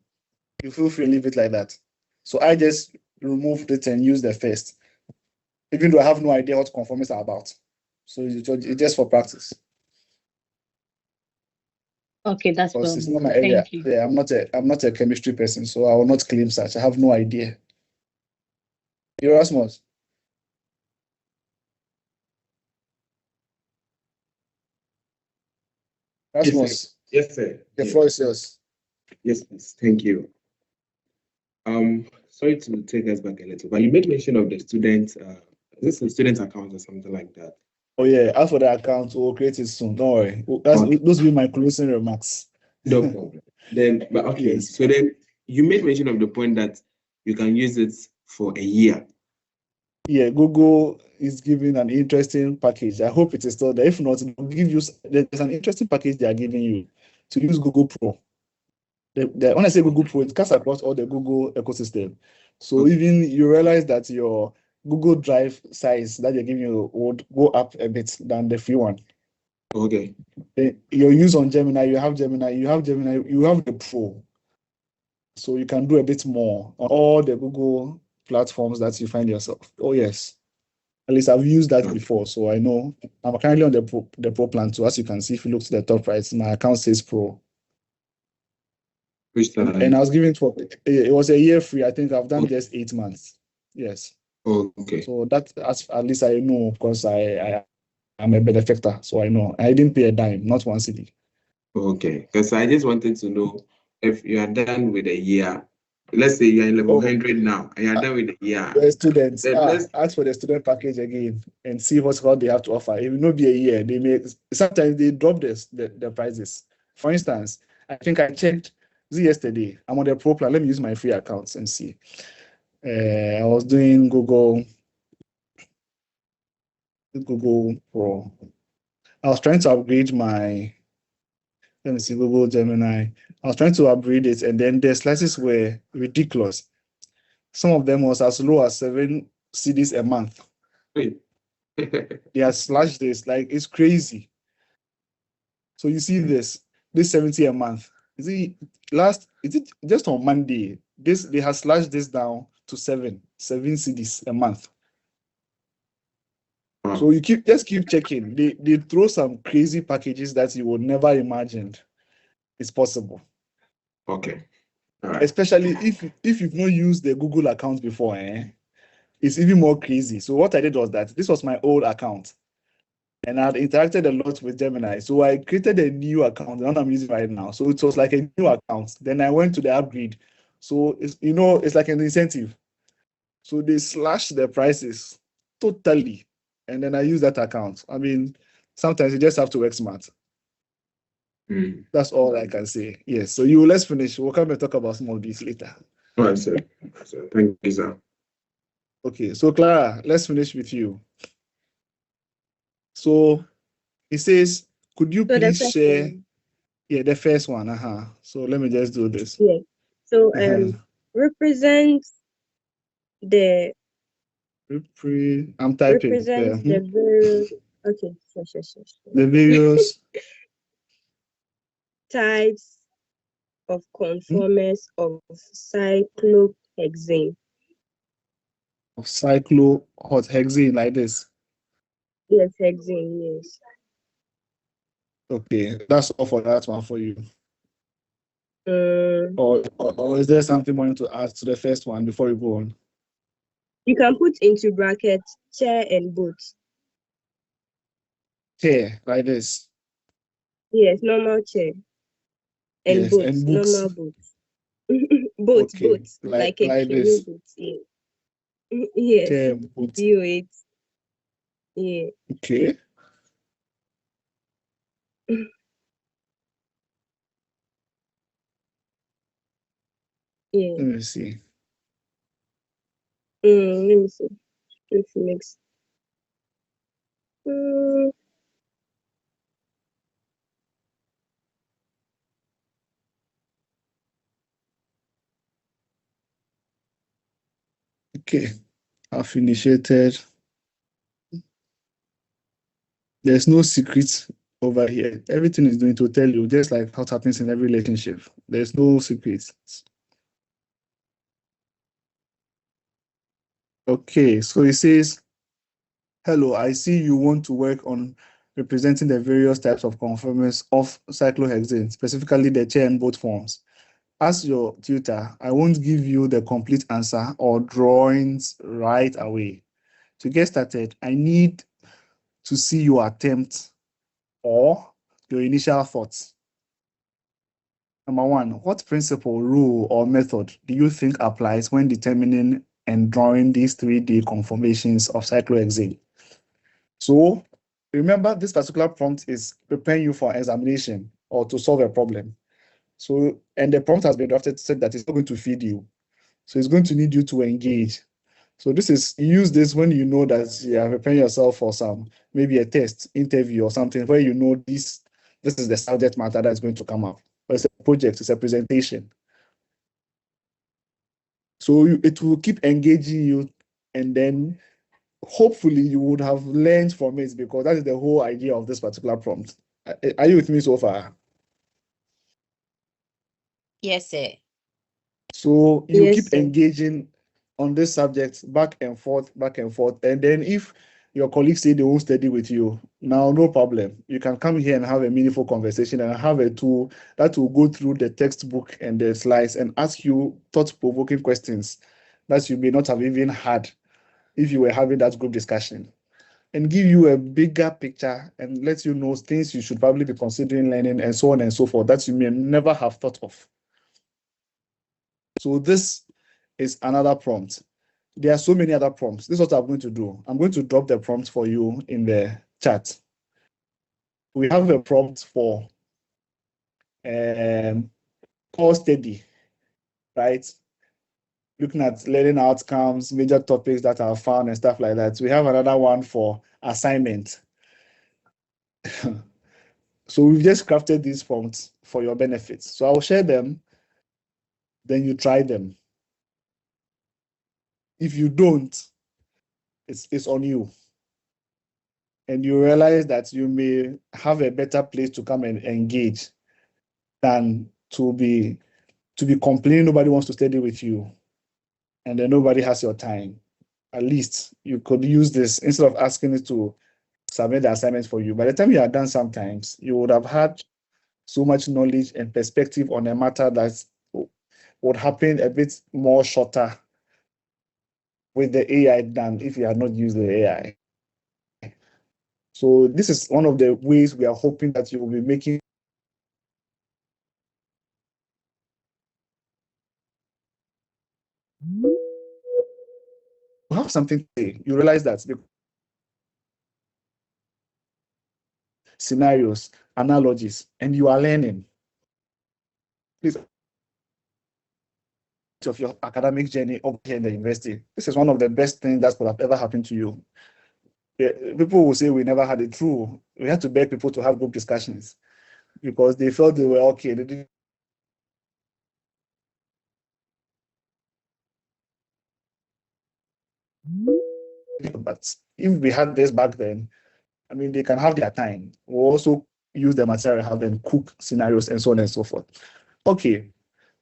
Speaker 1: you feel free to leave it like that. So I just removed it and used the first, even though I have no idea what conformists are about. So it's just for practice.
Speaker 7: Okay, that's
Speaker 1: because
Speaker 7: well
Speaker 1: it's not
Speaker 7: known.
Speaker 1: my area.
Speaker 7: Thank you.
Speaker 1: Yeah, I'm not a chemistry person, so I will not claim such. I have no idea. Erasmus.
Speaker 9: Yes, sir.
Speaker 1: Erasmus,
Speaker 9: Yes, sir.
Speaker 1: the floor is yours.
Speaker 9: Yes, please. Thank you. Sorry to take us back a little, but you made mention of the student, this is a student account or something like that.
Speaker 1: Oh yeah, as for the account, we'll create it soon. Don't worry.
Speaker 9: Okay.
Speaker 1: Those will be my closing remarks.
Speaker 9: No problem. Then, but okay,
Speaker 1: Yes.
Speaker 9: so then you made mention of the point that you can use it for a year.
Speaker 1: Yeah, Google is giving an interesting package. I hope it is still there. If not, they'll give you. There's an interesting package they are giving you to use Google Pro. When I say Google Pro, it cuts across all the Google ecosystem. So
Speaker 9: Okay.
Speaker 1: even you realize that your Google Drive size that they're giving you would go up a bit than the free one.
Speaker 9: Okay.
Speaker 1: Your use on Gemini, you have the Pro. So you can do a bit more on all the Google platforms that you find yourself. Oh yes. At least I've used that before, so I know. I'm currently on the Pro plan too. As you can see, if you look to the top right, my account says Pro.
Speaker 9: Which time?
Speaker 1: And I was given it was a year free. I think I've done just 8 months. Yes.
Speaker 9: Okay.
Speaker 1: So that at least I know because I am a benefactor, so I know. I didn't pay a dime, not one cedi.
Speaker 9: Okay. Because I just wanted to know if you are done with a year. Let's say you're in level 100 now, and you're done with a year.
Speaker 1: The students,
Speaker 9: Then
Speaker 1: ask for the student package again and see what they have to offer. It will not be a year. Sometimes they drop the prices. For instance, I think I checked yesterday. I'm on the Pro plan. Let me use my free accounts and see. I was doing Google Pro. I was trying to upgrade my, let me see, Google Gemini. I was trying to upgrade it, and then the slices were ridiculous. Some of them was as low as 7 cedis a month. They have slashed this, like it's crazy. So you see this 70 a month. Is it just on Monday? They have slashed this down to 7 cedis a month. So you keep checking. They throw some crazy packages that you would never imagine it's possible.
Speaker 9: Okay. All right.
Speaker 1: Especially if you've not used the Google account before, it's even more crazy. So what I did was that this was my old account, and I had interacted a lot with Gemini. So I created a new account, the one I'm using right now. So it was like a new account. Then I went to the upgrade. So it's like an incentive. So they slashed the prices totally. And then I use that account. I mean, sometimes you just have to work smart. That's all I can say. Yes. So let's finish. We'll come and talk about some of these later.
Speaker 9: All right, sir. Thank you, sir.
Speaker 1: Okay. So Clara, let's finish with you. So it says, could you please share? Yeah, the first one. So let me just do this.
Speaker 2: Yeah. So represent the
Speaker 1: I'm typing.
Speaker 2: represent the various sure.
Speaker 1: The various
Speaker 2: types of conformers of cyclohexane.
Speaker 1: Of cyclohexane like this.
Speaker 2: Yes, hexane, yes.
Speaker 1: Okay, that's all for that one for you. Or is there something more to add to the first one before we go on?
Speaker 2: You can put into brackets chair and boat.
Speaker 1: Chair, like this.
Speaker 2: Yes, normal chair. And
Speaker 1: Yes,
Speaker 2: boat,
Speaker 1: and books.
Speaker 2: normal boat. boat,
Speaker 1: Okay,
Speaker 2: boat, like a canoe boat. Yeah. Yes.
Speaker 1: Chair and boat.
Speaker 2: B-O-8. Yeah.
Speaker 1: Okay.
Speaker 2: Yeah.
Speaker 1: Let me see.
Speaker 2: Let me see. Let's mix.
Speaker 1: Okay, I've initiated. There's no secret over here. Everything is going to tell you, just like what happens in every relationship. There's no secrets. Okay, so it says, hello, I see you want to work on representing the various types of conformers of cyclohexane, specifically the chair and boat forms. As your tutor, I won't give you the complete answer or drawings right away. To get started, I need to see your attempt or your initial thoughts. Number one, what principle, rule, or method do you think applies when determining and drawing these 3D conformations of cyclohexane? So remember, this particular prompt is preparing you for examination or to solve a problem. So, and the prompt has been drafted to say that it's not going to feed you. So it's going to need you to engage. So this is, use this when you know that you are preparing yourself for maybe a test, interview or something where you know this is the subject matter that's going to come up. But it's a project, it's a presentation. So it will keep engaging you, and then hopefully you would have learned from it, because that is the whole idea of this particular prompt. Are you with me so far?
Speaker 10: Yes, sir.
Speaker 1: So you
Speaker 2: Yes,
Speaker 1: keep
Speaker 2: sir.
Speaker 1: engaging on this subject back and forth. And then if your colleagues say they won't study with you, now no problem. You can come here and have a meaningful conversation and have a tool that will go through the textbook and the slides and ask you thought-provoking questions that you may not have even had if you were having that group discussion, and give you a bigger picture and let you know things you should probably be considering learning and so on and so forth that you may never have thought of. So this is another prompt. There are so many other prompts. This is what I'm going to do. I'm going to drop the prompt for you in the chat. We have a prompt for core study, right? Looking at learning outcomes, major topics that are found and stuff like that. We have another one for assignment. So we've just crafted these prompts for your benefit. So I'll share them, then you try them. If you don't, it's on you. And you realize that you may have a better place to come and engage than to be complaining nobody wants to study with you and then nobody has your time. At least you could use this instead of asking it to submit the assignment for you. By the time you are done, sometimes you would have had so much knowledge and perspective on a matter that would happen a bit more shorter with the AI than if you had not used the AI. So this is one of the ways we are hoping that you will be making you have something to say. You realize that scenarios, analogies, and you are learning. Please, of your academic journey over here in the university, this is one of the best things that could have ever happened to you. People will say we never had it. True. We had to beg people to have group discussions because they felt they were okay. They didn't. But if we had this back then, I mean, they can have their time. We'll also use the material, have them cook scenarios and so on and so forth. Okay,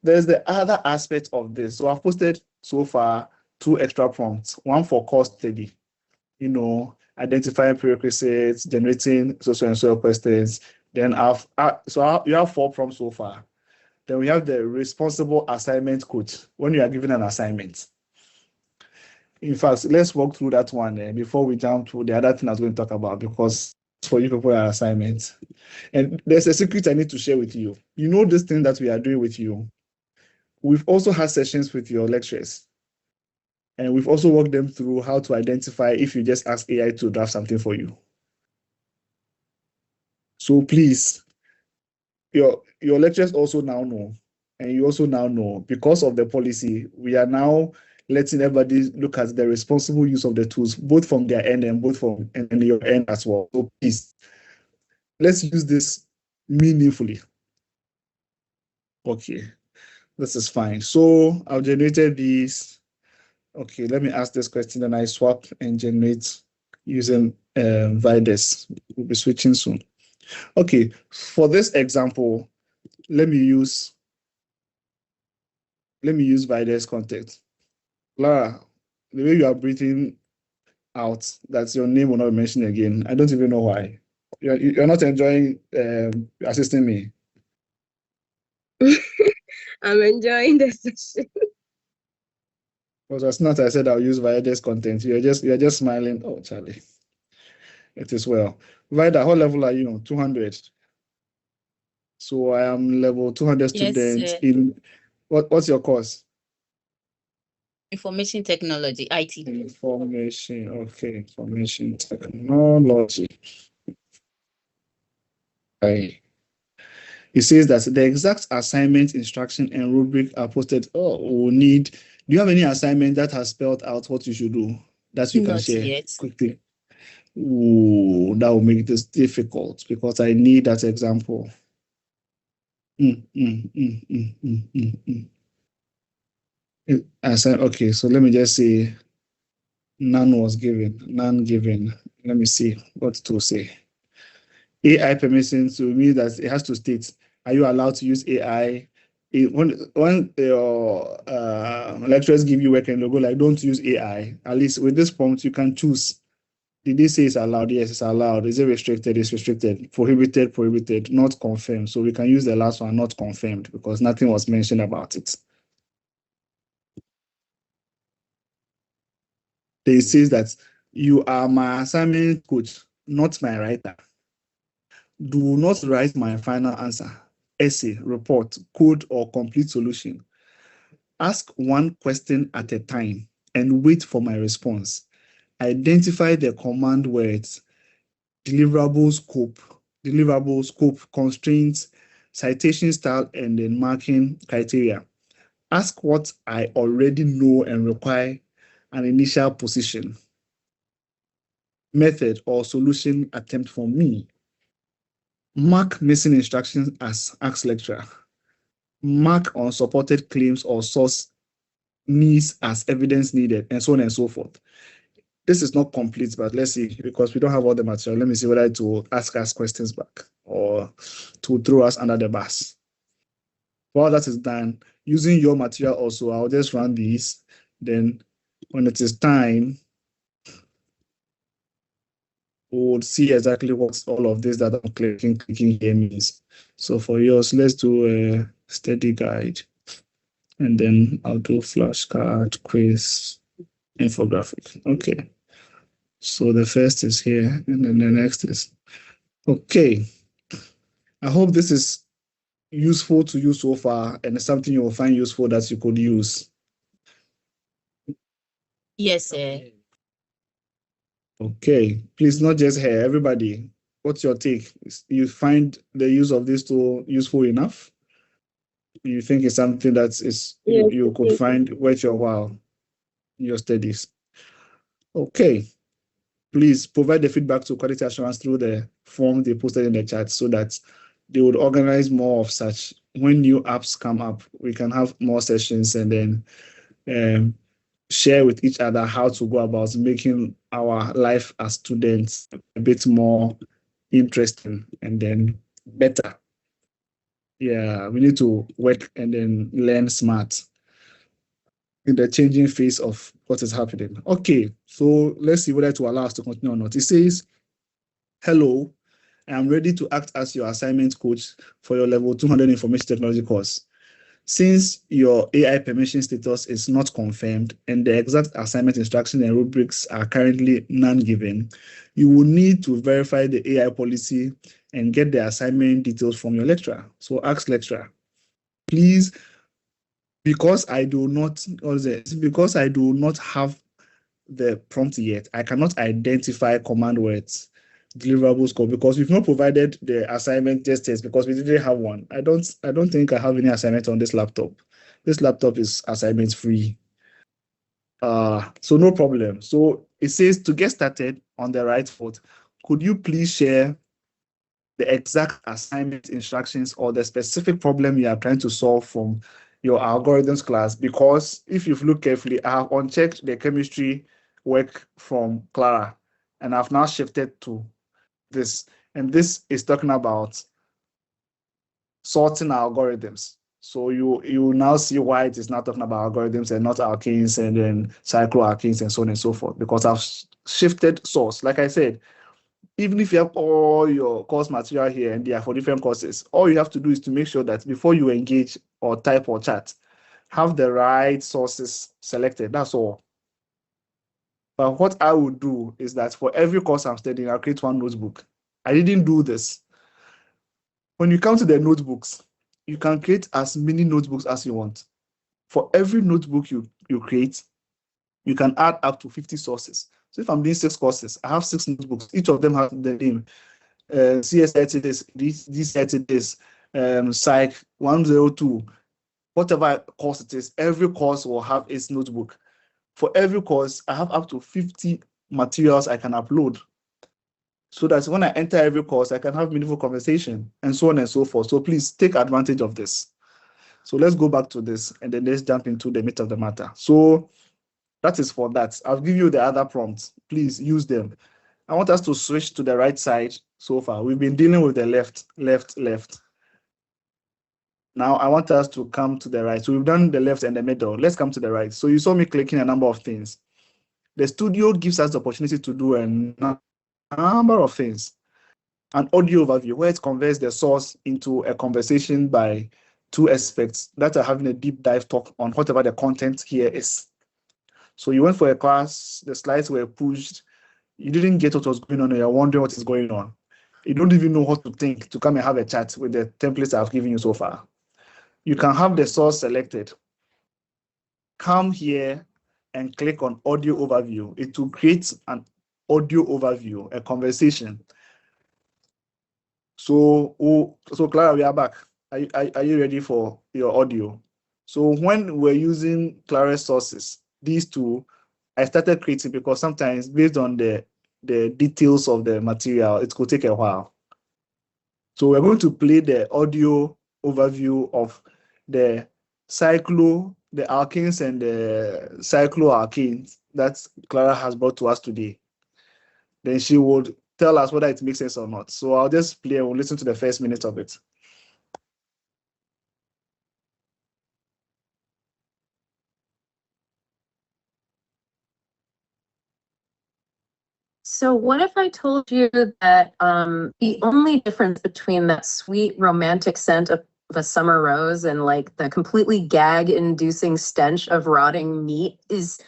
Speaker 1: there's the other aspect of this. So I've posted so far 2 extra prompts, one for core study, identifying prerequisites, generating social and soil questions. Then you have 4 prompts so far. Then we have the responsible assignment coach when you are given an assignment. In fact, let's walk through that one before we jump to the other thing I was going to talk about, because for you people are assignments. And there's a secret I need to share with you. You know this thing that we are doing with you. We've also had sessions with your lecturers. And we've also walked them through how to identify if you just ask AI to draft something for you. So please, your lecturers also now know, and you also now know, because of the policy, we are now letting everybody look at the responsible use of the tools, both from their end and both from your end as well. So please, let's use this meaningfully. Okay, this is fine. So I've generated these. Okay, let me ask this question, then I swap and generate using Vides. We'll be switching soon. Okay, for this example, let me use Vides context. Lara, the way you are breathing out, that's your name will not be mentioned again. I don't even know why. You're not enjoying assisting me.
Speaker 2: I'm enjoying the session.
Speaker 1: Because as not I said I'll use Vida's content. You're just smiling. Oh, Charlie. It is well. Vida, what level are you on? 200. So I am level 200
Speaker 10: Yes,
Speaker 1: student
Speaker 10: sir.
Speaker 1: in what's your course?
Speaker 10: Information technology, IT.
Speaker 1: Information. Okay, information technology. Right. It says that the exact assignment, instruction, and rubric are posted. Oh, we'll need. Do you have any assignment that has spelled out what you should do that you can
Speaker 10: Not
Speaker 1: share
Speaker 10: yet.
Speaker 1: quickly? Ooh, that will make this difficult because I need that example. Okay, so let me just say none was given, none given. Let me see what to say. AI permission to me that it has to state, are you allowed to use AI? When your lecturers give you work and logo, like don't use AI, at least with this prompt, you can choose. Did they say it's allowed? Yes, it's allowed. Is it restricted? It's restricted. Prohibited, prohibited, not confirmed. So we can use the last one, not confirmed, because nothing was mentioned about it. They says that you are my assignment coach, not my writer. Do not write my final answer, essay, report, code, or complete solution. Ask one question at a time and wait for my response. Identify the command words, deliverable scope, constraints, citation style, and then marking criteria. Ask what I already know and require an initial position, method, or solution attempt from me. Mark missing instructions as ask lecturer. Mark unsupported claims or source needs as evidence needed, and so on and so forth. This is not complete, but let's see, because we don't have all the material. Let me see whether to ask us questions back or to throw us under the bus. While that is done, using your material also, I'll just run these. Then when it is time, we'll see exactly what all of this that I'm clicking here means. So for yours, let's do a study guide. And then I'll do flashcard, quiz, infographic. Okay. So the first is here, and then the next is okay. I hope this is useful to you so far, and it's something you will find useful that you could use.
Speaker 10: Yes, sir.
Speaker 1: Okay, please, not just here, everybody. What's your take? You find the use of this tool useful enough? You think it's something that is you could find worth your while in your studies? Okay. Please provide the feedback to quality assurance through the form they posted in the chat so that they would organize more of such. When new apps come up, we can have more sessions and then share with each other how to go about making our life as students a bit more interesting and then better. Yeah, we need to work and then learn smart in the changing phase of what is happening. Okay, so let's see whether to allow us to continue or not. It says, hello, I am ready to act as your assignment coach for your level 200 information technology course. Since your AI permission status is not confirmed and the exact assignment instructions and rubrics are currently none given, you will need to verify the AI policy and get the assignment details from your lecturer. So ask lecturer, please, because I do not have the prompt yet, I cannot identify command words, deliverable scope, because we've not provided the assignment test because we didn't have one. I don't think I have any assignment on this laptop. This laptop is assignment free. So no problem. So it says to get started on the right foot, could you please share the exact assignment instructions or the specific problem you are trying to solve from your algorithms class? Because if you've looked carefully, I have unchecked the chemistry work from Clara, and I've now shifted to this. And this is talking about sorting algorithms. So you now see why it is not talking about algorithms and not alkenes and then cycloalkenes and so on and so forth, because I've shifted source. Like I said, even if you have all your course material here and they are for different courses, all you have to do is to make sure that before you engage or type or chat, have the right sources selected. That's all. But what I would do is that for every course I'm studying, I'll create one notebook. I didn't do this. When you come to the notebooks, you can create as many notebooks as you want. For every notebook you create, you can add up to 50 sources. So if I'm doing 6 courses, I have 6 notebooks. Each of them has the name. CS 30 days, this 30 days, Psych 102, whatever course it is, every course will have its notebook. For every course, I have up to 50 materials I can upload. So that when I enter every course, I can have meaningful conversation and so on and so forth. So please take advantage of this. So let's go back to this and then let's jump into the meat of the matter. So that is for that. I'll give you the other prompts. Please use them. I want us to switch to the right side so far. We've been dealing with the left, left, left. Now I want us to come to the right. So we've done the left and the middle. Let's come to the right. So you saw me clicking a number of things. The studio gives us the opportunity to do a number of things. An audio overview where it converts the source into a conversation by 2 experts that are having a deep dive talk on whatever the content here is. So you went for a class, the slides were pushed, you didn't get what was going on, and you're wondering what is going on. You don't even know what to think to come and have a chat with the templates I've given you so far. You can have the source selected. Come here and click on audio overview. It will create an audio overview, a conversation. So Clara, we are back. Are you ready for your audio? So when we're using Clara's sources, these two, I started creating because sometimes based on the details of the material, it could take a while. So we're going to play the audio overview of the the alkenes and the cycloalkenes that Clara has brought to us today. Then she would tell us whether it makes sense or not. So I'll just play and we'll listen to the first minute of it.
Speaker 11: So what if I told you that the only difference between that sweet romantic scent of a summer rose and like the completely gag-inducing stench of rotting meat is,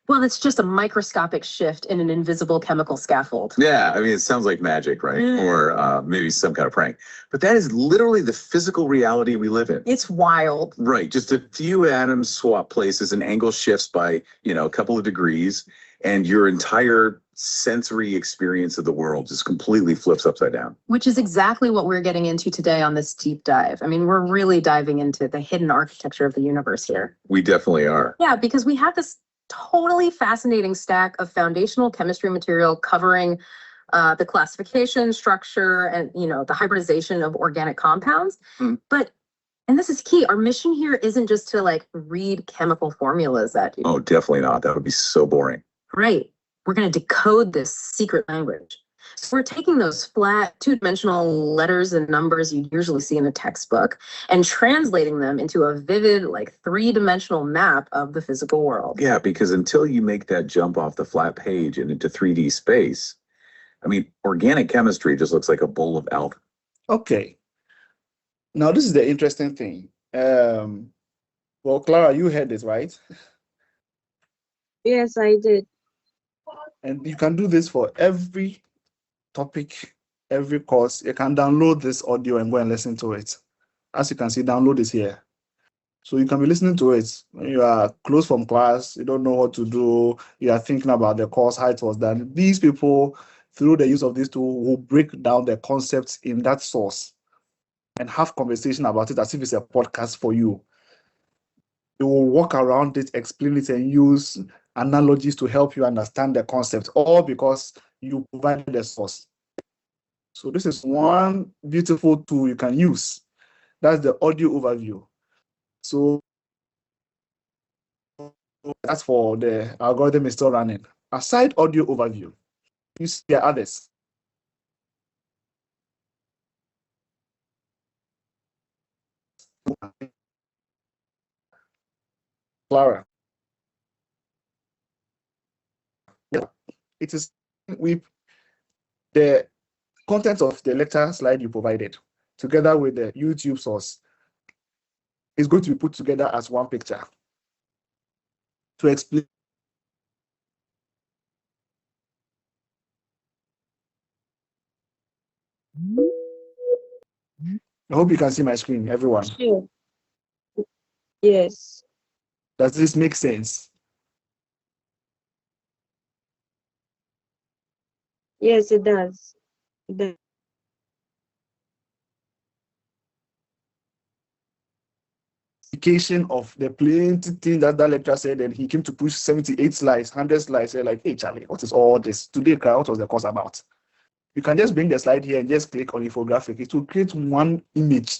Speaker 11: well, it's just a microscopic shift in an invisible chemical scaffold.
Speaker 12: Yeah, I mean, it sounds like magic, right? Or maybe some kind of prank. But that is literally the physical reality we live in.
Speaker 11: It's wild.
Speaker 12: Right. Just a few atoms swap places and angle shifts by, a couple of degrees, and your entire sensory experience of the world just completely flips upside down.
Speaker 11: Which is exactly what we're getting into today on this deep dive. I mean, we're really diving into the hidden architecture of the universe here.
Speaker 12: We definitely are.
Speaker 11: Yeah, because we have this totally fascinating stack of foundational chemistry material covering the classification, structure, and the hybridization of organic compounds. But, and this is key, our mission here isn't just to like read chemical formulas at you.
Speaker 12: Oh, definitely not. That would be so boring.
Speaker 11: Right. We're going to decode this secret language. So we're taking those flat 2-dimensional letters and numbers you usually see in a textbook and translating them into a vivid, like 3-dimensional map of the physical world.
Speaker 12: Yeah, because until you make that jump off the flat page and into 3D space, I mean, organic chemistry just looks like a bowl of algae.
Speaker 1: Okay. Now, this is the interesting thing. Well, Clara, you heard this, right?
Speaker 2: Yes, I did.
Speaker 1: And you can do this for every topic, every course. You can download this audio and go and listen to it. As you can see, download is here. So you can be listening to it when you are close from class, you don't know what to do, you are thinking about the course, how it was done. These people, through the use of this tool, will break down the concepts in that source and have conversation about it as if it's a podcast for you. They will walk around it, explain it, and use analogies to help you understand the concept, all because you provided the source. So this is one beautiful tool you can use. That's the audio overview. So that's for the algorithm is still running. Aside audio overview, you see the others. Clara. Yeah, it is we the content of the lecture slide you provided, together with the YouTube source, is going to be put together as one picture to explain. I hope you can see my screen, everyone.
Speaker 2: Sure. Yes.
Speaker 1: Does this make sense?
Speaker 2: Yes, it does. It does.
Speaker 1: Of the plenty thing that lecturer said, and he came to push 78 slides, 100 slides. They're like, hey, Charlie, what is all this? Today, what was the course about? You can just bring the slide here and just click on infographic. It will create one image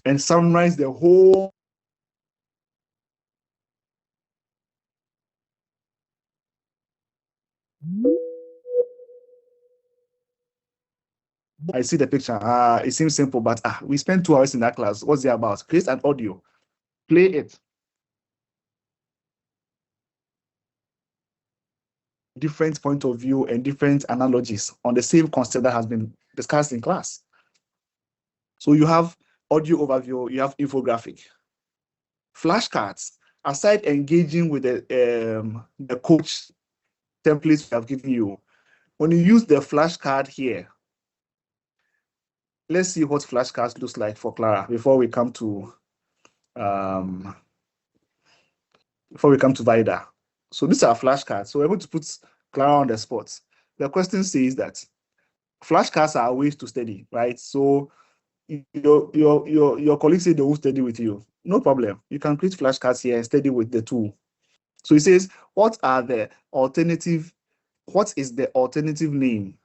Speaker 1: and summarize the whole. I see the picture. It seems simple, but we spent 2 hours in that class. What's it about? Create an audio, play it. Different point of view and different analogies on the same concept that has been discussed in class. So you have audio overview, you have infographic. Flashcards, aside engaging with the coach templates we have given you, when you use the flashcard here, let's see what flashcards looks like for Clara before we come to Vida. So these are flashcards. So we're able to put Clara on the spot. The question says that flashcards are ways to study, right? So your colleagues say they will study with you. No problem. You can create flashcards here and study with the tool. So it says, what is the alternative name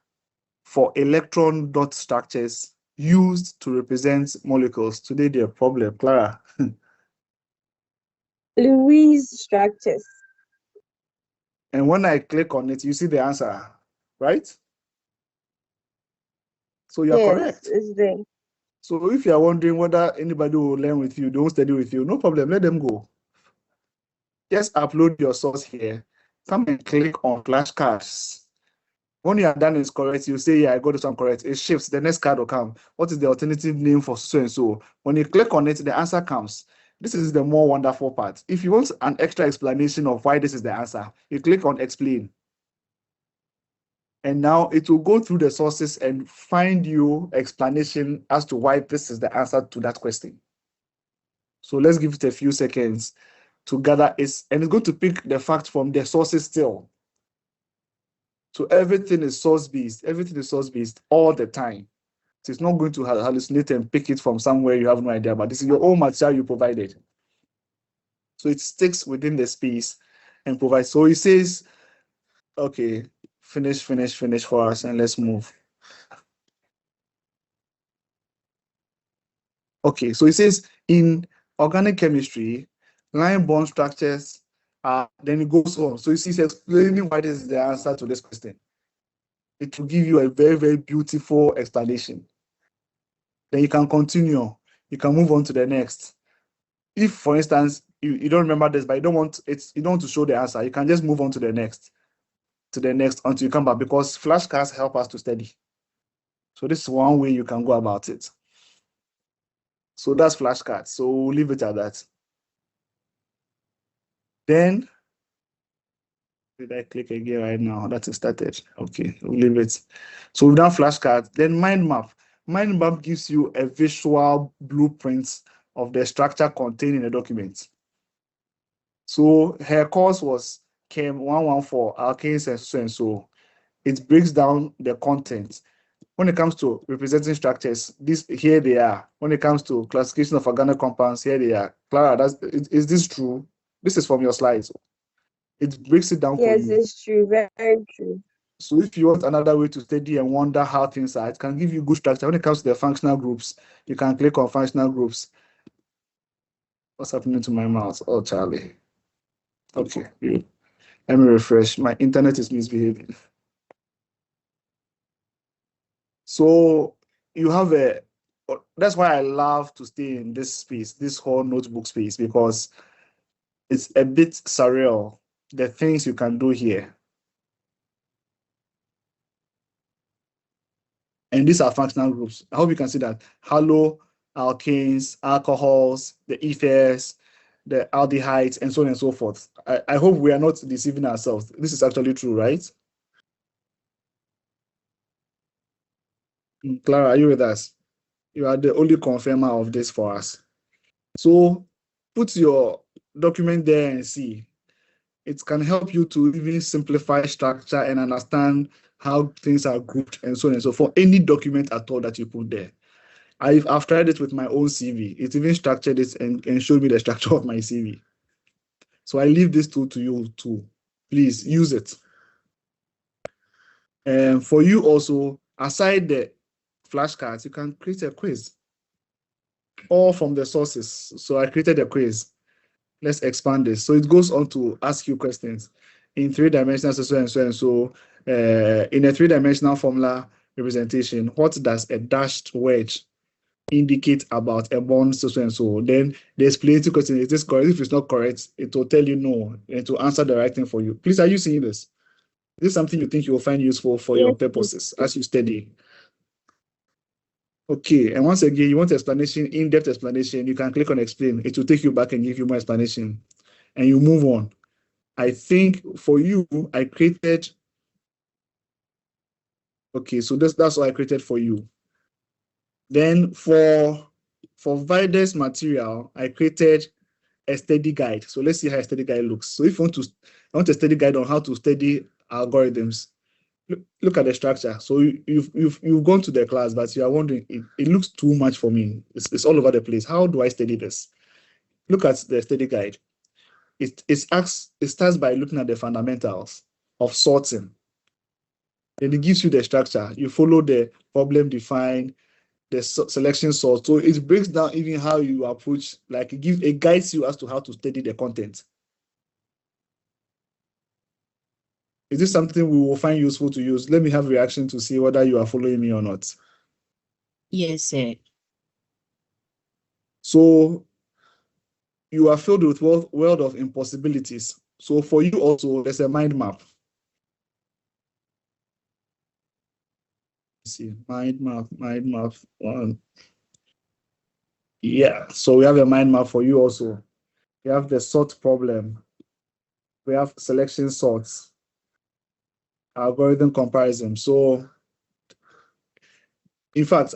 Speaker 1: for electron dot structures used to represent molecules? Today, their problem, Clara.
Speaker 2: Louise structures.
Speaker 1: And when I click on it, you see the answer, right? So you're correct.
Speaker 2: It's there.
Speaker 1: So if you're wondering whether anybody will learn with you, don't study with you, no problem, let them go. Just upload your source here. Come and click on flashcards. When you are done is correct, you say, yeah, I got this one correct. It shifts, the next card will come. What is the alternative name for so and so? When you click on it, the answer comes. This is the more wonderful part. If you want an extra explanation of why this is the answer, you click on explain. And now it will go through the sources and find you explanation as to why this is the answer to that question. So let's give it a few seconds to gather it, and it's going to pick the fact from the sources still. So everything is source-based. Everything is source-based all the time. So it's not going to hallucinate and pick it from somewhere you have no idea about. This is your own material you provided. So it sticks within the space and provides. So it says, okay, finish for us, and let's move. Okay, so it says in organic chemistry, line bond structures are, then it goes on. So you see, it's explaining why this is the answer to this question. It will give you a very, very beautiful explanation. Then you can continue. You can move on to the next. If, for instance, you don't remember this, but you don't want to show the answer, you can just move on to the next until you come back, because flashcards help us to study. So this is one way you can go about it. So that's flashcards. So we'll leave it at that. Then, did I click again right now? That is started. Okay, we'll leave it. So we've done flashcards. Then mind map. Mind map gives you a visual blueprint of the structure contained in the document. So her course was Chem 114, alkanes and so and so. It breaks down the content. When it comes to representing structures, here they are. When it comes to classification of organic compounds, here they are. Clara, is this true? This is from your slides. It breaks it down for you.
Speaker 2: Yes, it's true. Very true.
Speaker 1: So if you want another way to study and wonder how things are, it can give you good structure. When it comes to the functional groups, you can click on functional groups. What's happening to my mouse? Oh, Charlie. Okay, let me refresh. My internet is misbehaving. So you have that's why I love to stay in this space, this whole notebook space, because it's a bit surreal, the things you can do here. And these are functional groups. I hope you can see that. Halo, alkanes, alcohols, the ethers, the aldehydes, and so on and so forth. I hope we are not deceiving ourselves. This is actually true, right? Clara, are you with us? You are the only confirmer of this for us. So put your document there and see. It can help you to even simplify structure and understand how things are grouped and so on and so forth. Any document at all that you put there. I've tried it with my own CV. It even structured it and showed me the structure of my CV. So I leave this tool to you too. Please use it. And for you also, aside the flashcards, you can create a quiz. All from the sources. So I created a quiz. Let's expand this. So it goes on to ask you questions in 3 dimensions, so and so and so. In a 3-dimensional formula representation, what does a dashed wedge indicate about a bond, so and so? Then there's plenty of questions. Is this correct? If it's not correct, it will tell you no and to answer the right thing for you. Please, are you seeing this? Is this something you think you will find useful for your purposes as you study? Okay, and once again, you want explanation, in-depth explanation, you can click on explain. It will take you back and give you more explanation. And you move on. I think for you, I created. Okay, so that's what I created for you. Then for Vides material, I created a study guide. So let's see how a study guide looks. So if you want a study guide on how to study algorithms, look at the structure. So you've gone to the class, but you are wondering, it looks too much for me. It's all over the place. How do I study this? Look at the study guide. It starts by looking at the fundamentals of sorting. Then it gives you the structure. You follow the problem defined, the selection sort. So it breaks down even how you approach, like it guides you as to how to study the content. Is this something we will find useful to use? Let me have a reaction to see whether you are following me or not.
Speaker 10: Yes, sir.
Speaker 1: So you are filled with world of impossibilities. So for you also, there's a mind map. Let's see, mind map. One. Yeah, so we have a mind map for you also. We have the sort problem. We have selection sorts, algorithm comparison. So in fact,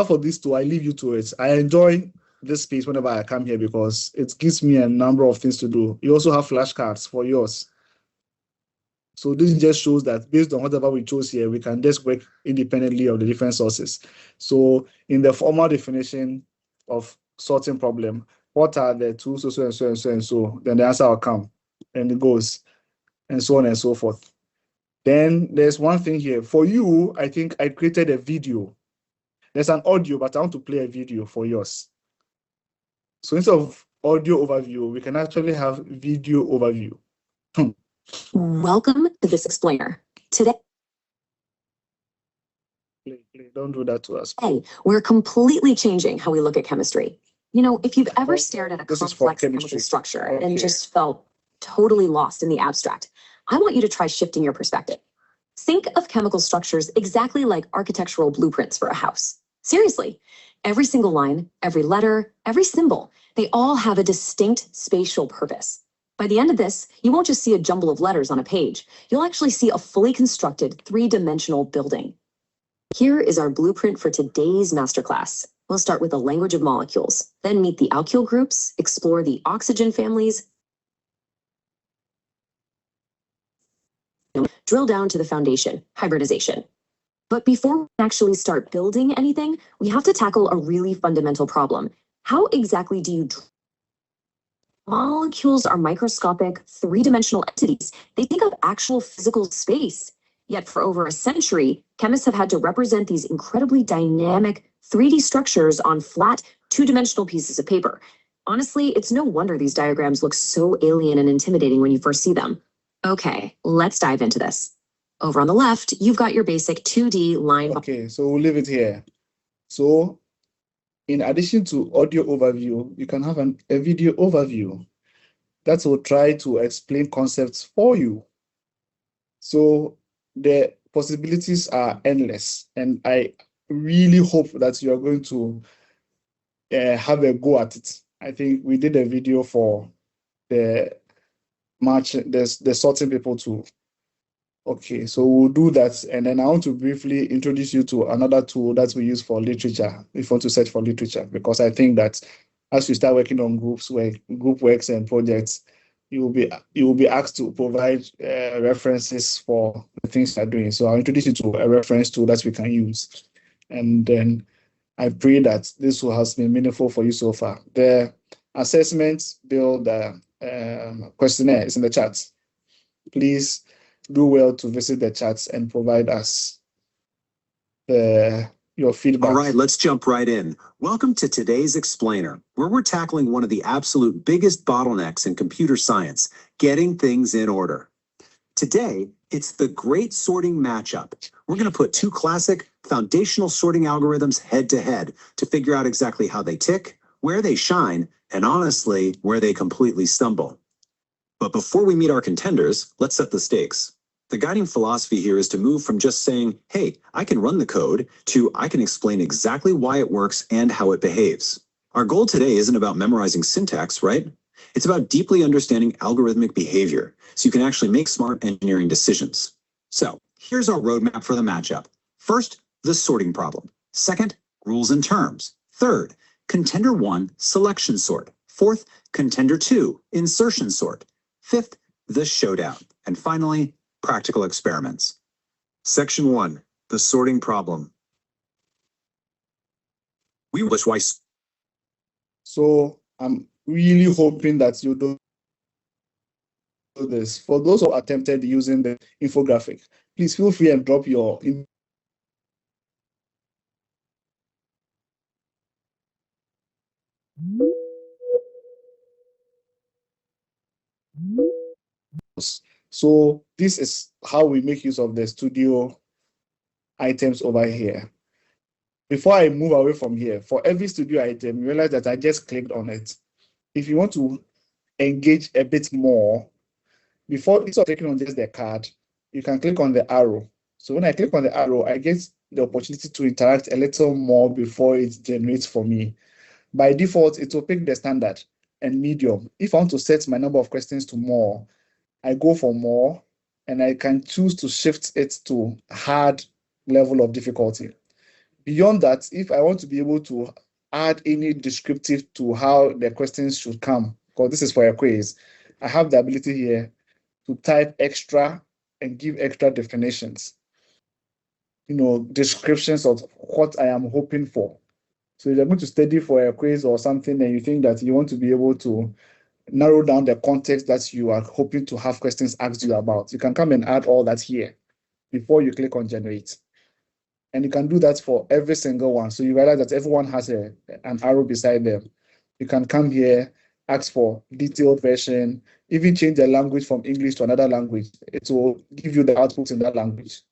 Speaker 1: for these two, I leave you to it. I enjoy this space whenever I come here because it gives me a number of things to do. You also have flashcards for yours. So this just shows that based on whatever we chose here, we can just work independently of the different sources. So in the formal definition of sorting problem, what are the two so and so and so and so? Then the answer will come and it goes and so on and so forth. Then there's one thing here. For you, I think I created a video. There's an audio, but I want to play a video for yours. So instead of audio overview, we can actually have video overview.
Speaker 11: Welcome to this explainer. Today,
Speaker 1: don't do that to us.
Speaker 11: We're completely changing how we look at chemistry. You know, if you've ever stared at a complex chemical structure and just felt totally lost in the abstract, I want you to try shifting your perspective. Think of chemical structures exactly like architectural blueprints for a house. Seriously, every single line, every letter, every symbol, they all have a distinct spatial purpose. By the end of this, you won't just see a jumble of letters on a page. You'll actually see a fully constructed 3-dimensional building. Here is our blueprint for today's masterclass. We'll start with the language of molecules, then meet the alkyl groups, explore the oxygen families, drill down to the foundation, hybridization. But before we actually start building anything, we have to tackle a really fundamental problem. How exactly do you Molecules are microscopic, 3-dimensional entities. They take up actual physical space. Yet for over a century, chemists have had to represent these incredibly dynamic 3D structures on flat, 2-dimensional pieces of paper. Honestly, it's no wonder these diagrams look so alien and intimidating when you first see them. Okay, let's dive into this. Over on the left, you've got your basic 2D line.
Speaker 1: Okay, so we'll leave it here. So in addition to audio overview, you can have a video overview that will try to explain concepts for you. So the possibilities are endless, and I really hope that you are going to have a go at it. I think we did a video for the the sorting people too. Okay, so we'll do that, and then I want to briefly introduce you to another tool that we use for literature, if you want to search for literature, because I think that as you start working on group works and projects, you will be asked to provide references for the things you're doing. So I'll introduce you to a reference tool that we can use, and then I pray that this has been meaningful for you so far. The assessment build questionnaire is in the chat. Please do well to visit the chats and provide us your feedback.
Speaker 13: All right, let's jump right in. Welcome to today's Explainer, where we're tackling one of the absolute biggest bottlenecks in computer science, getting things in order. Today, it's the great sorting matchup. We're going to put two classic foundational sorting algorithms head to head to figure out exactly how they tick, where they shine, and honestly, where they completely stumble. But before we meet our contenders, let's set the stakes. The guiding philosophy here is to move from just saying, hey, I can run the code, to I can explain exactly why it works and how it behaves. Our goal today isn't about memorizing syntax, right? It's about deeply understanding algorithmic behavior, so you can actually make smart engineering decisions. So here's our roadmap for the matchup. First, the sorting problem. Second, rules and terms. Third, contender 1, selection sort. Fourth, contender 2, insertion sort. Fifth, the showdown. And finally, practical experiments. Section 1, the sorting problem. We wish why.
Speaker 1: So I'm really hoping that you do this. For those who attempted using the infographic, please feel free and drop your So this is how we make use of the studio items over here. Before I move away from here, for every studio item, you realize that I just clicked on it. If you want to engage a bit more, instead of clicking on just the card, you can click on the arrow. So when I click on the arrow, I get the opportunity to interact a little more before it generates for me. By default, it will pick the standard and medium. If I want to set my number of questions to more, I go for more, and I can choose to shift it to hard level of difficulty. Beyond that, if I want to be able to add any descriptive to how the questions should come, because this is for a quiz, I have the ability here to type extra and give extra definitions, descriptions of what I am hoping for. So if you're going to study for a quiz or something and you think that you want to be able to narrow down the context that you are hoping to have questions asked you about, you can come and add all that here before you click on generate. And you can do that for every single one. So you realize that everyone has an arrow beside them. You can come here, ask for detailed version, even change the language from English to another language. It will give you the output in that language,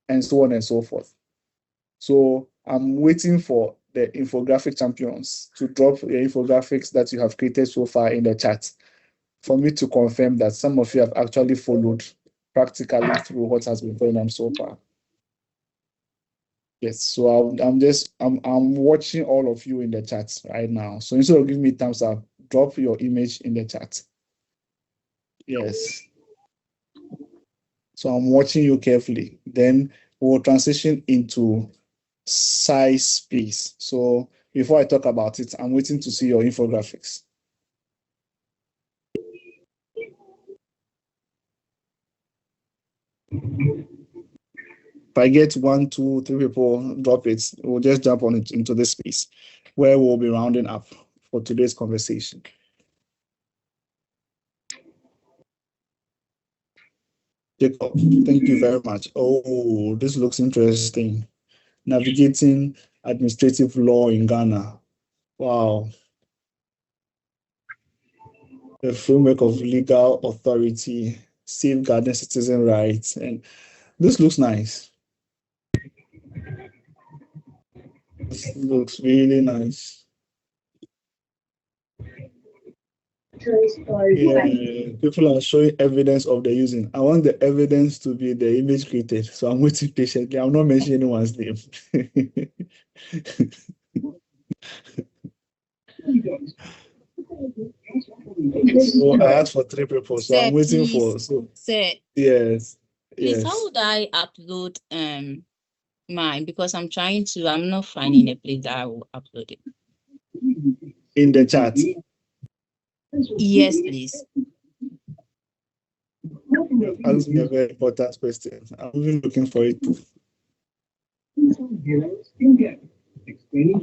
Speaker 1: and so on and so forth. So I'm waiting for the infographic champions to drop the infographics that you have created so far in the chat for me to confirm that some of you have actually followed practically through what has been going on so far. Yes, so I'm watching all of you in the chat right now. So instead of giving me thumbs up, drop your image in the chat. Yes. So I'm watching you carefully. Then we'll transition into size space. So before I talk about it, I'm waiting to see your infographics. If I get 1, 2, 3 people drop it, we'll just jump on it into this space where we'll be rounding up for today's conversation. Jacob, thank you very much. Oh, this looks interesting. Navigating administrative law in Ghana. Wow. The framework of legal authority, safeguarding citizen rights. And this looks nice. This looks really nice. Yeah, people are showing evidence of the using. I want the evidence to be the image created. So I'm waiting patiently. I'm not mentioning anyone's name. So I asked for 3 people. So I'm waiting for. So yes,
Speaker 10: please, how
Speaker 1: yes.
Speaker 10: would I upload mine? Because I'm not finding a place that I will upload it.
Speaker 1: In the chat.
Speaker 10: Yes, please.
Speaker 1: Ask me a very important question. I'm even looking for it.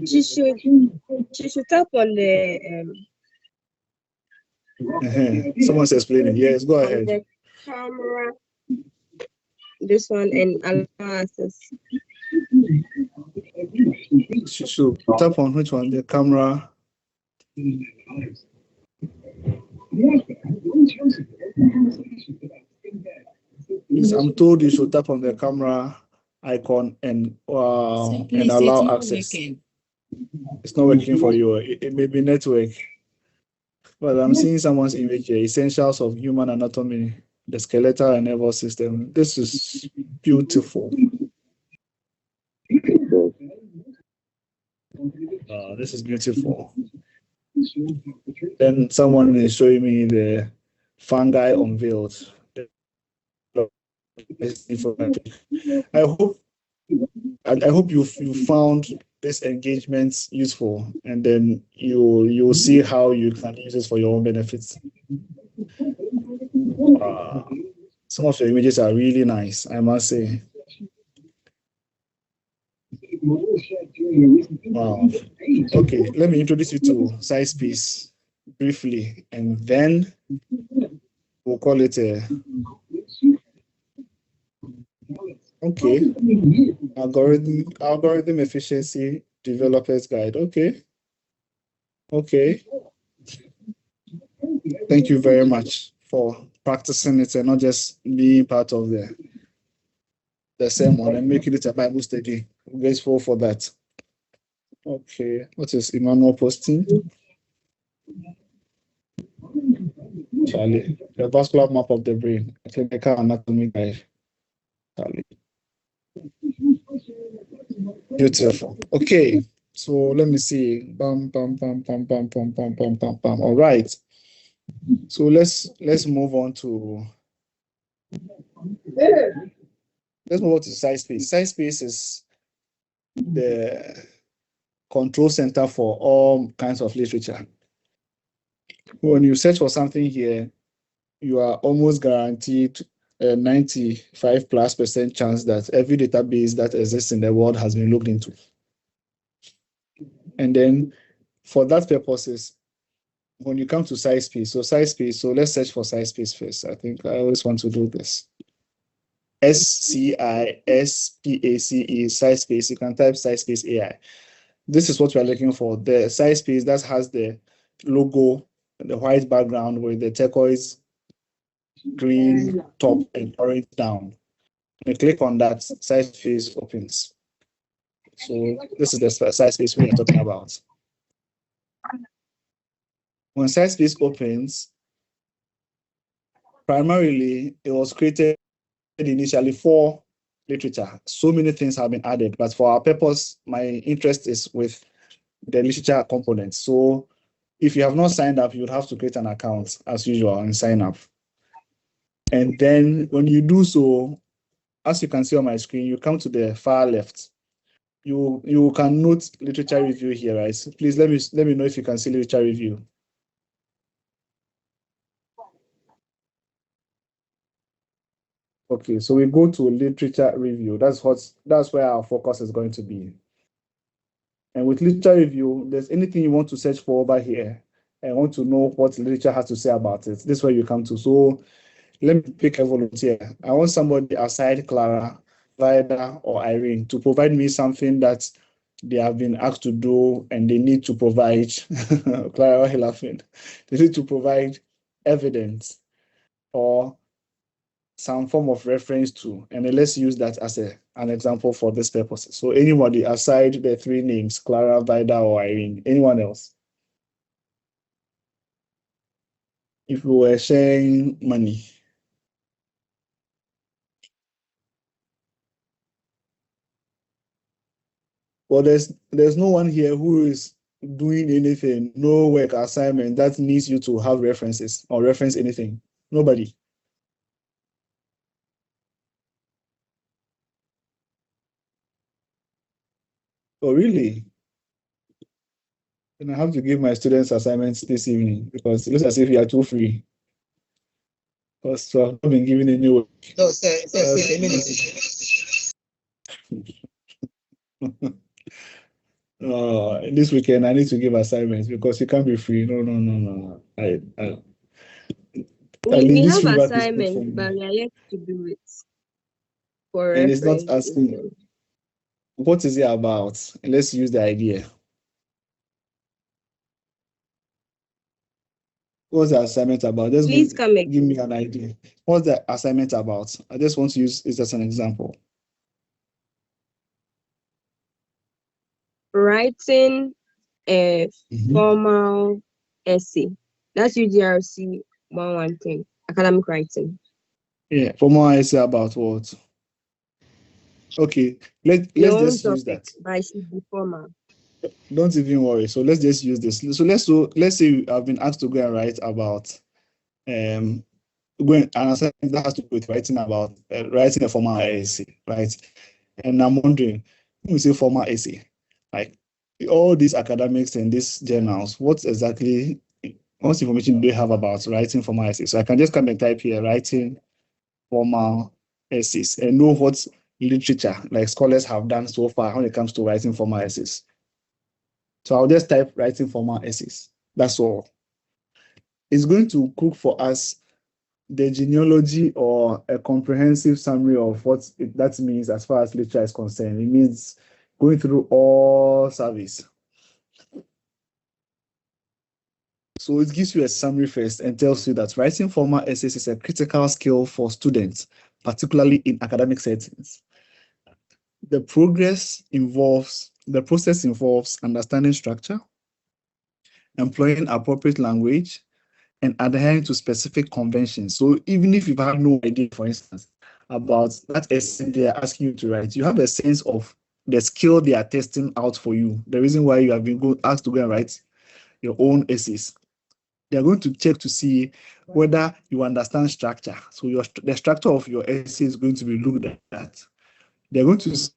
Speaker 2: She should tap on the
Speaker 1: Someone's explaining. Yes, go
Speaker 2: on
Speaker 1: ahead.
Speaker 2: the camera. This one and allow access.
Speaker 1: She should tap on which one? The camera. Yes, I'm told you should tap on the camera icon and allow access. It's not working for you. It may be network. But I'm seeing someone's image here. Essentials of human anatomy, the skeletal and nervous system. This is beautiful. This is beautiful. Then someone is showing me the fungi unveiled. I hope you found this engagement useful, and then you'll see how you can use this for your own benefits. Some of your images are really nice, I must say. Wow. Okay, let me introduce you to SizeSpace briefly, and then we'll call it a algorithm efficiency developers guide. Okay. Thank you very much for practicing it and not just being part of the sermon and making it a Bible study. I'm grateful for that. Okay, what is Emmanuel posting? Charlie, the vascular map of the brain, a clinical anatomy guide. Charlie. Beautiful. Okay, so let me see. Bam, bam, bam, bam, bam, bam, bam, bam, bam, bam. All right. So let's move on to SizeSpace. SizeSpace is the control center for all kinds of literature. When you search for something here, you are almost guaranteed a 95+% chance that every database that exists in the world has been looked into. And then for that purposes, when you come to SizeSpace, so let's search for SizeSpace first. I think I always want to do this. SciSpace, SizeSpace. You can type SizeSpace AI. This is what we are looking for. The SizeSpace that has the logo, the white background with the turquoise green top and orange down. When you click on that, SizeSpace opens. So this is the SizeSpace we are talking about. When SizeSpace opens, primarily it was created initially for literature. So many things have been added, but for our purpose, my interest is with the literature component. So if you have not signed up, you would have to create an account as usual and sign up. And then when you do so, as you can see on my screen, you come to the far left. You can note literature review here, right? So please let me know if you can see literature review. Okay, so we go to literature review. That's where our focus is going to be. And with literature review, there's anything you want to search for over here and want to know what literature has to say about it. This is where you come to. So let me pick a volunteer. I want somebody aside Clara, Vida, or Irene to provide me something that they have been asked to do and they need to provide. Clara, why are you laughing? They need to provide evidence or some form of reference to, and then let's use that as an example for this purpose. So anybody aside the 3 names, Clara, Vida, or Irene, anyone else? if we were sharing money. Well, there's no one here who is doing anything, no work assignment that needs you to have references or reference anything. Nobody. Oh, really? And I have to give my students assignments this evening because it looks as if you are too free. Because I've not been given any work.
Speaker 3: No, sir,
Speaker 1: This weekend I need to give assignments because you can't be free. No. At
Speaker 2: We
Speaker 1: least
Speaker 2: have
Speaker 1: feedback is good
Speaker 2: assignments,
Speaker 1: from
Speaker 2: but
Speaker 1: me.
Speaker 2: we are yet to do it for
Speaker 1: And it's not
Speaker 2: reference.
Speaker 1: asking what is it about. Let's use the idea. What's the assignment about? Just
Speaker 2: Please come
Speaker 1: give
Speaker 2: again.
Speaker 1: me an idea. What's the assignment about? I just want to use it as an example.
Speaker 2: Writing a formal essay. That's UGRC 113, academic writing.
Speaker 1: Yeah, formal essay about what? Okay, let's
Speaker 2: Your own
Speaker 1: just use
Speaker 2: topic,
Speaker 1: that.
Speaker 2: but it should be formal.
Speaker 1: Don't even worry. So let's just use this. So let's say I've been asked to go and write about going an assignment that has to do with writing about writing a formal essay, right? And I'm wondering, when we say formal essay, like all these academics and these journals, what information do they have about writing formal essays? So I can just come and type here, writing formal essays, and know what literature, like scholars have done so far when it comes to writing formal essays. So I'll just type writing formal essays. That's all. It's going to cook for us the genealogy or a comprehensive summary of what that means as far as literature is concerned. It means going through all surveys. So it gives you a summary first and tells you that writing formal essays is a critical skill for students, particularly in academic settings. The process involves understanding structure, employing appropriate language, and adhering to specific conventions. So even if you've had no idea, for instance, about that essay they are asking you to write, you have a sense of the skill they are testing out for you. The reason why you have been asked to go and write your own essays. They are going to check to see whether you understand structure. So the structure of your essay is going to be looked at. They're going to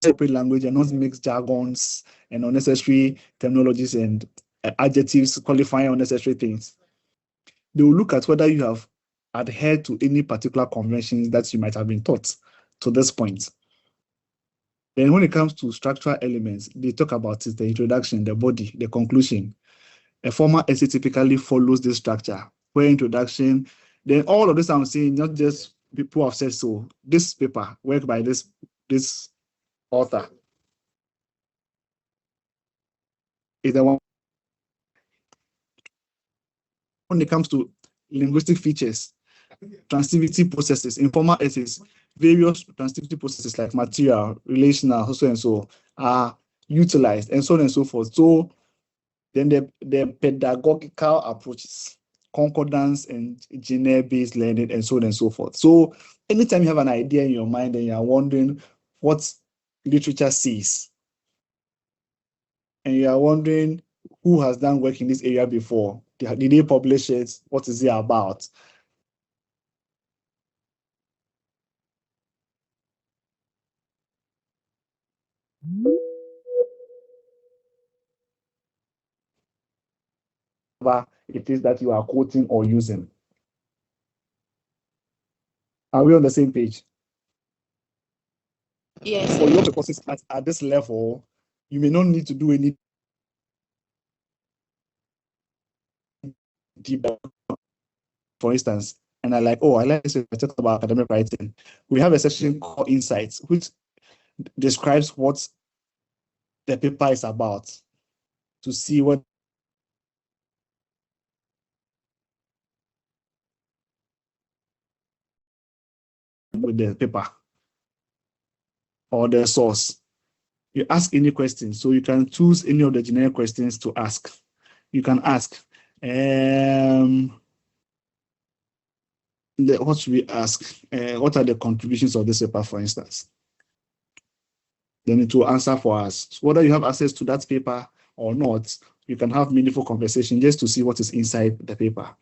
Speaker 1: separate language and not mix jargons and unnecessary terminologies and adjectives qualifying unnecessary things. They will look at whether you have adhered to any particular conventions that you might have been taught to this point. Then when it comes to structural elements, they talk about it, the introduction, the body, the conclusion. A formal essay typically follows this structure, where introduction, then all of this I'm saying, not just people have said so. This paper, work by this author, is the one. When it comes to linguistic features, transitivity processes, informal essays, various transitivity processes like material, relational, so and so are utilized, and so on and so forth. So then the pedagogical approaches, concordance and genre-based learning, and so on and so forth. So anytime you have an idea in your mind and you're wondering what literature says, and you are wondering who has done work in this area before, did they publish it? What is it about? It is that you are quoting or using. Are we on the same page?
Speaker 10: Yes.
Speaker 1: For your purposes at this level, you may not need to do any deep dive. For instance, and I like to talk about academic writing. We have a section called Insights, which describes what the paper is about, to see what with the paper or the source. You ask any question, so you can choose any of the generic questions to ask. You can ask. What should we ask? What are the contributions of this paper, for instance? Then it will answer for us. So whether you have access to that paper or not, you can have meaningful conversation just to see what is inside the paper.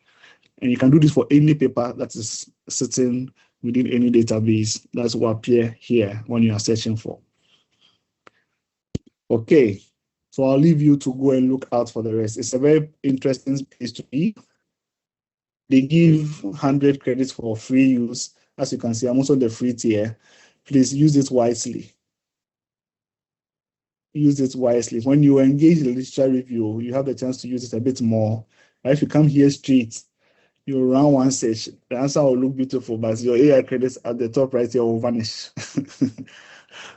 Speaker 1: And you can do this for any paper that is sitting within any database that will appear here when you are searching for. Okay, so I'll leave you to go and look out for the rest. It's a very interesting place to be. They give 100 credits for free use. As you can see, I'm also the free tier. Please use it wisely. Use it wisely. When you engage in the literature review, you have the chance to use it a bit more. If you come here straight, you run one search, the answer will look beautiful, but your AI credits at the top right here will vanish.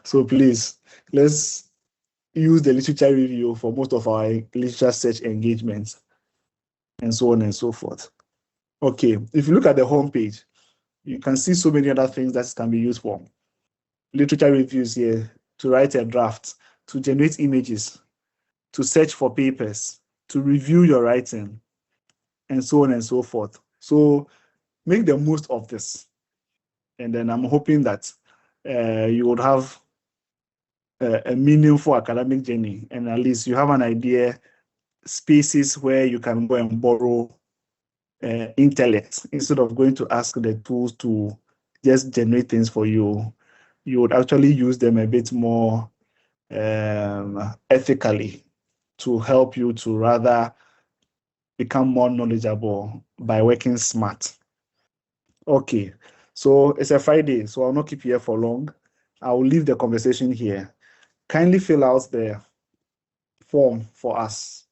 Speaker 1: So please, let's use the literature review for most of our literature search engagements and so on and so forth. Okay, if you look at the homepage, you can see so many other things that can be used for. Literature reviews here, to write a draft, to generate images, to search for papers, to review your writing, and so on and so forth. So make the most of this. And then I'm hoping that you would have a meaningful academic journey, and at least you have an idea, spaces where you can go and borrow intellect instead of going to ask the tools to just generate things for you. You would actually use them a bit more ethically to help you to rather become more knowledgeable by working smart. Okay, so it's a Friday, so I'll not keep you here for long. I will leave the conversation here. Kindly fill out the form for us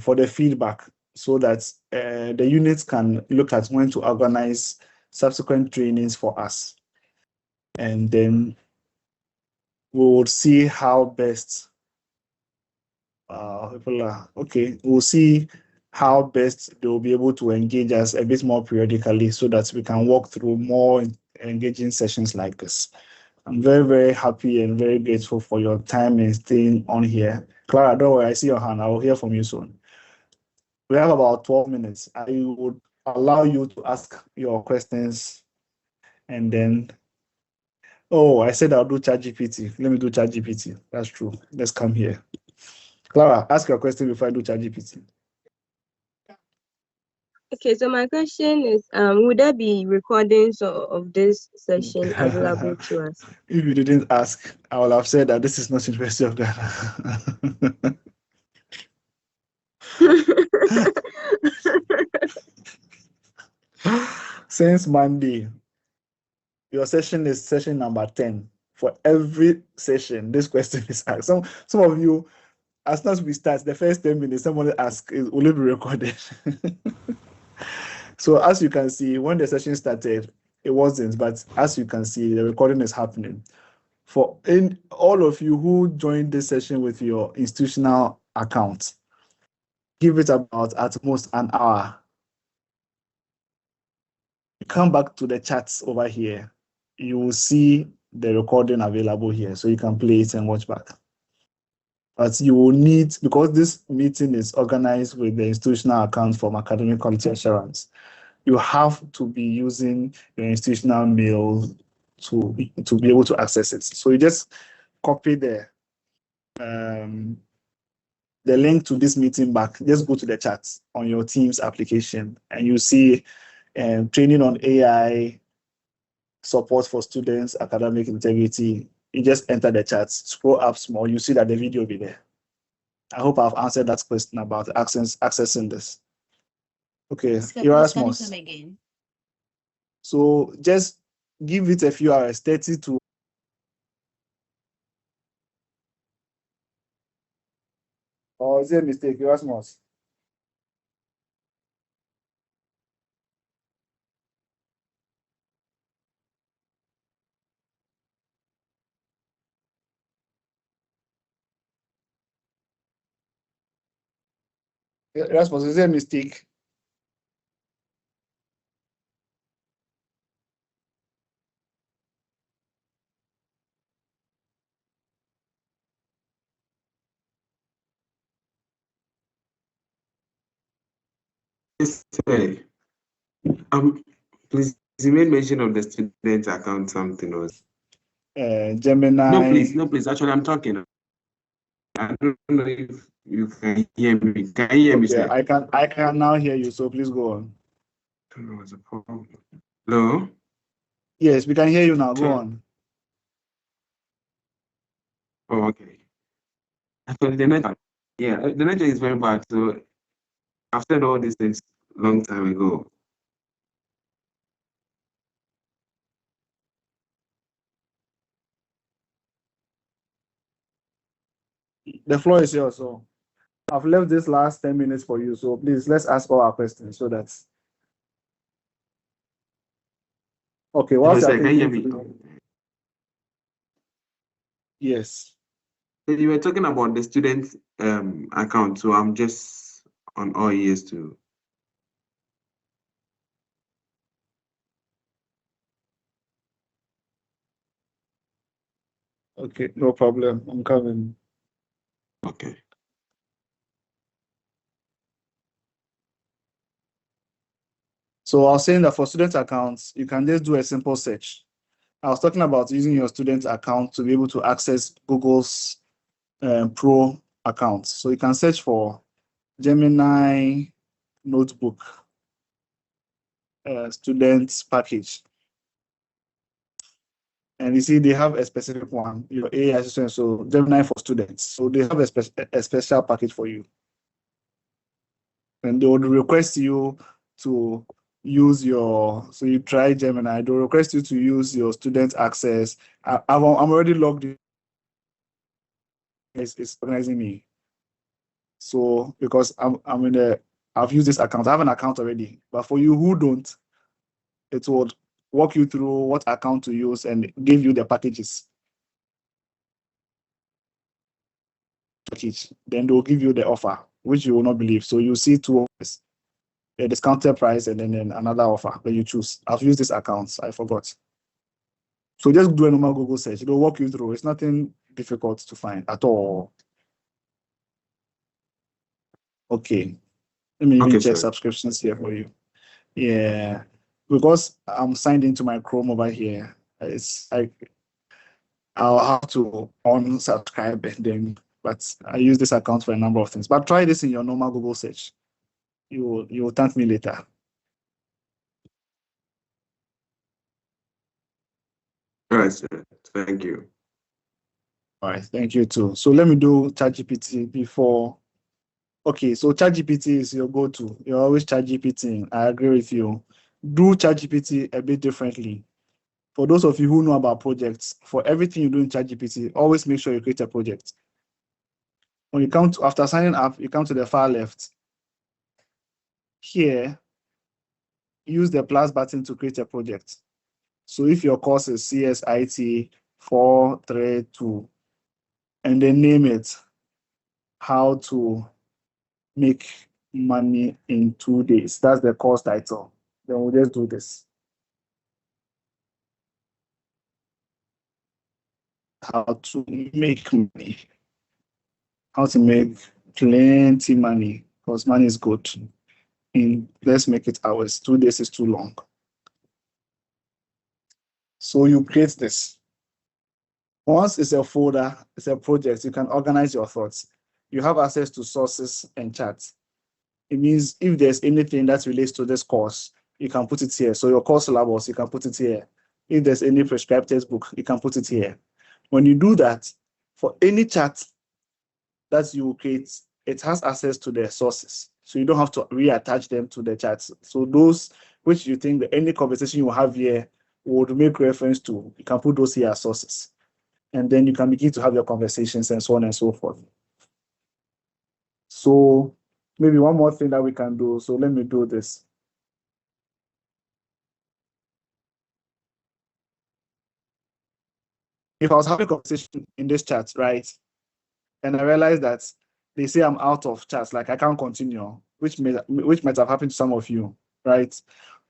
Speaker 1: for the feedback so that the units can look at when to organize subsequent trainings for us. And then we will see how best we'll see how best they will be able to engage us a bit more periodically so that we can walk through more engaging sessions like this. I'm very, very happy and very grateful for your time and staying on here. Clara, don't worry, I see your hand. I will hear from you soon. We have about 12 minutes. I would allow you to ask your questions and then, oh, I said I'll do ChatGPT. Let me do ChatGPT. That's true. Let's come here. Clara, ask your question before I do ChatGPT.
Speaker 2: Okay, so my question is, would there be recordings of this session available to us?
Speaker 1: If you didn't ask, I would have said that this is not University of Ghana. Since Monday, your session is session number 10. For every session, this question is asked. Some of you, as soon as we start, the first 10 minutes, someone asks, will it be recorded? So as you can see, when the session started, it wasn't, but as you can see, the recording is happening. For all of you who joined this session with your institutional account, give it about at most an hour. Come back to the chats over here. You will see the recording available here, so you can play it and watch back. But you will need, because this meeting is organized with the institutional account from Academic Quality Assurance, you have to be using your institutional mail to be able to access it. So you just copy the link to this meeting back. Just go to the chat on your Teams application and you see training on AI, support for students, academic integrity. You just enter the chat, scroll up small, you see that the video will be there. I hope I've answered that question about accessing this. Okay, Erasmus.
Speaker 10: Again?
Speaker 1: So just give it a few hours, 30 to. Or is it a mistake, Erasmus? Erasmus, is it a mistake?
Speaker 9: Say, please, you made mention of the student account something or
Speaker 1: Gemini.
Speaker 9: no, please. Actually, I'm talking. I don't know if you can hear me. Can you hear me, sir?
Speaker 1: I can now hear you, so please go on.
Speaker 9: I don't know what's the problem. Hello?
Speaker 1: Yes, we can hear you now. Go on.
Speaker 9: Oh, okay. Actually, the network is very bad. So I've said all these things long time ago.
Speaker 1: The floor is yours. So I've left this last 10 minutes for you. So please, let's ask all our questions so that. Okay,
Speaker 9: Hello,
Speaker 1: what's
Speaker 9: sir,
Speaker 1: your
Speaker 9: can you hear
Speaker 1: thinking?
Speaker 9: me?
Speaker 1: Yes.
Speaker 9: You were talking about the student account, so I'm just on all ears to.
Speaker 1: Okay, no problem. I'm coming.
Speaker 9: Okay.
Speaker 1: So I was saying that for student accounts, you can just do a simple search. I was talking about using your student account to be able to access Google's Pro account. So you can search for Gemini Notebook student package. And you see, they have a specific one, your AI assistant, so Gemini for students. So they have a special package for you. And they would request you to use so you try Gemini, they'll request you to use your student access. I'm already logged in. It's organizing me. So because I've used this account, I have an account already. But for you who don't, it would walk you through what account to use and give you the packages. Then they'll give you the offer, which you will not believe. So you see two offers, a discounted price and then another offer that you choose. I've used this account, I forgot. So just do a normal Google search. It'll walk you through. It's nothing difficult to find at all. Okay. Let me even check subscriptions here for you. Yeah. Because I'm signed into my Chrome over here, it's like I'll have to unsubscribe and then, but I use this account for a number of things. But try this in your normal Google search. You will thank me later.
Speaker 9: All right, sir. Thank you.
Speaker 1: All right, thank you too. So let me do ChatGPT before. Okay, so ChatGPT is your go-to. You're always ChatGPT. I agree with you. Do ChatGPT a bit differently. For those of you who know about projects, for everything you do in ChatGPT, always make sure you create a project. When you come to, after signing up, you come to the far left. Here, use the plus button to create a project. So if your course is CSIT 432, and then name it How to Make Money in 2 Days. That's the course title. Then we'll just do this. How to make money. How to make plenty money, because money is good. Let's make it hours. 2 days is too long. So you create this. Once it's a folder, it's a project, you can organize your thoughts. You have access to sources and charts. It means if there's anything that relates to this course, you can put it here. So your course syllabus, you can put it here. If there's any prescribed textbook, you can put it here. When you do that, for any chart that you create, it has access to the sources. So you don't have to reattach them to the charts. So those which you think that any conversation you have here would make reference to, you can put those here as sources. And then you can begin to have your conversations and so on and so forth. So maybe one more thing that we can do. So let me do this. If I was having a conversation in this chat, right, and I realized that they say I'm out of chats, like I can't continue, which might have happened to some of you, right?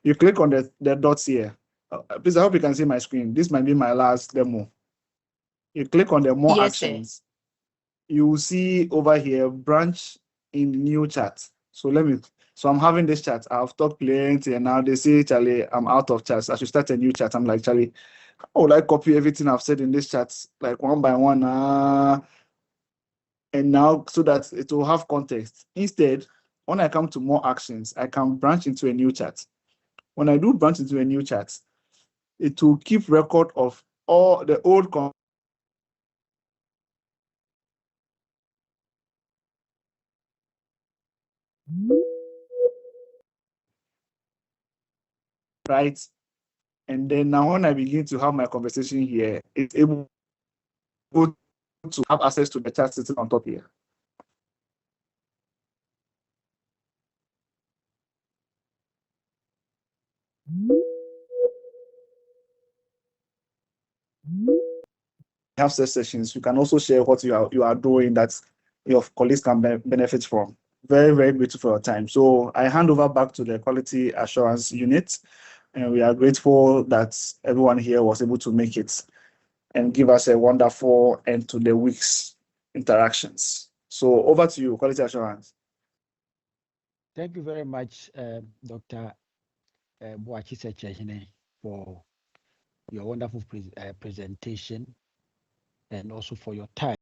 Speaker 1: You click on the dots here. Please, I hope you can see my screen. This might be my last demo. You click on the more actions. You will see over here branch in new chat. So let me So I'm having this chat. I've talked plenty, and now they say, Charlie, I'm out of chats. I should start a new chat. I'm like, Charlie, how would I copy everything I've said in this chat, like one by one? And now, so that it will have context. Instead, when I come to more actions, I can branch into a new chat. When I do branch into a new chat, it will keep record of all the old right? And then now when I begin to have my conversation here, it's able to have access to the chat sitting on top here. Have such sessions, you can also share what you are doing that your colleagues can benefit from. Very, very grateful for your time. So I hand over back to the quality assurance unit, and we are grateful that everyone here was able to make it and give us a wonderful end to the week's interactions. So over to you, quality assurance.
Speaker 14: Thank you very much, Dr. Boachi Sechehine, for your wonderful presentation and also for your time.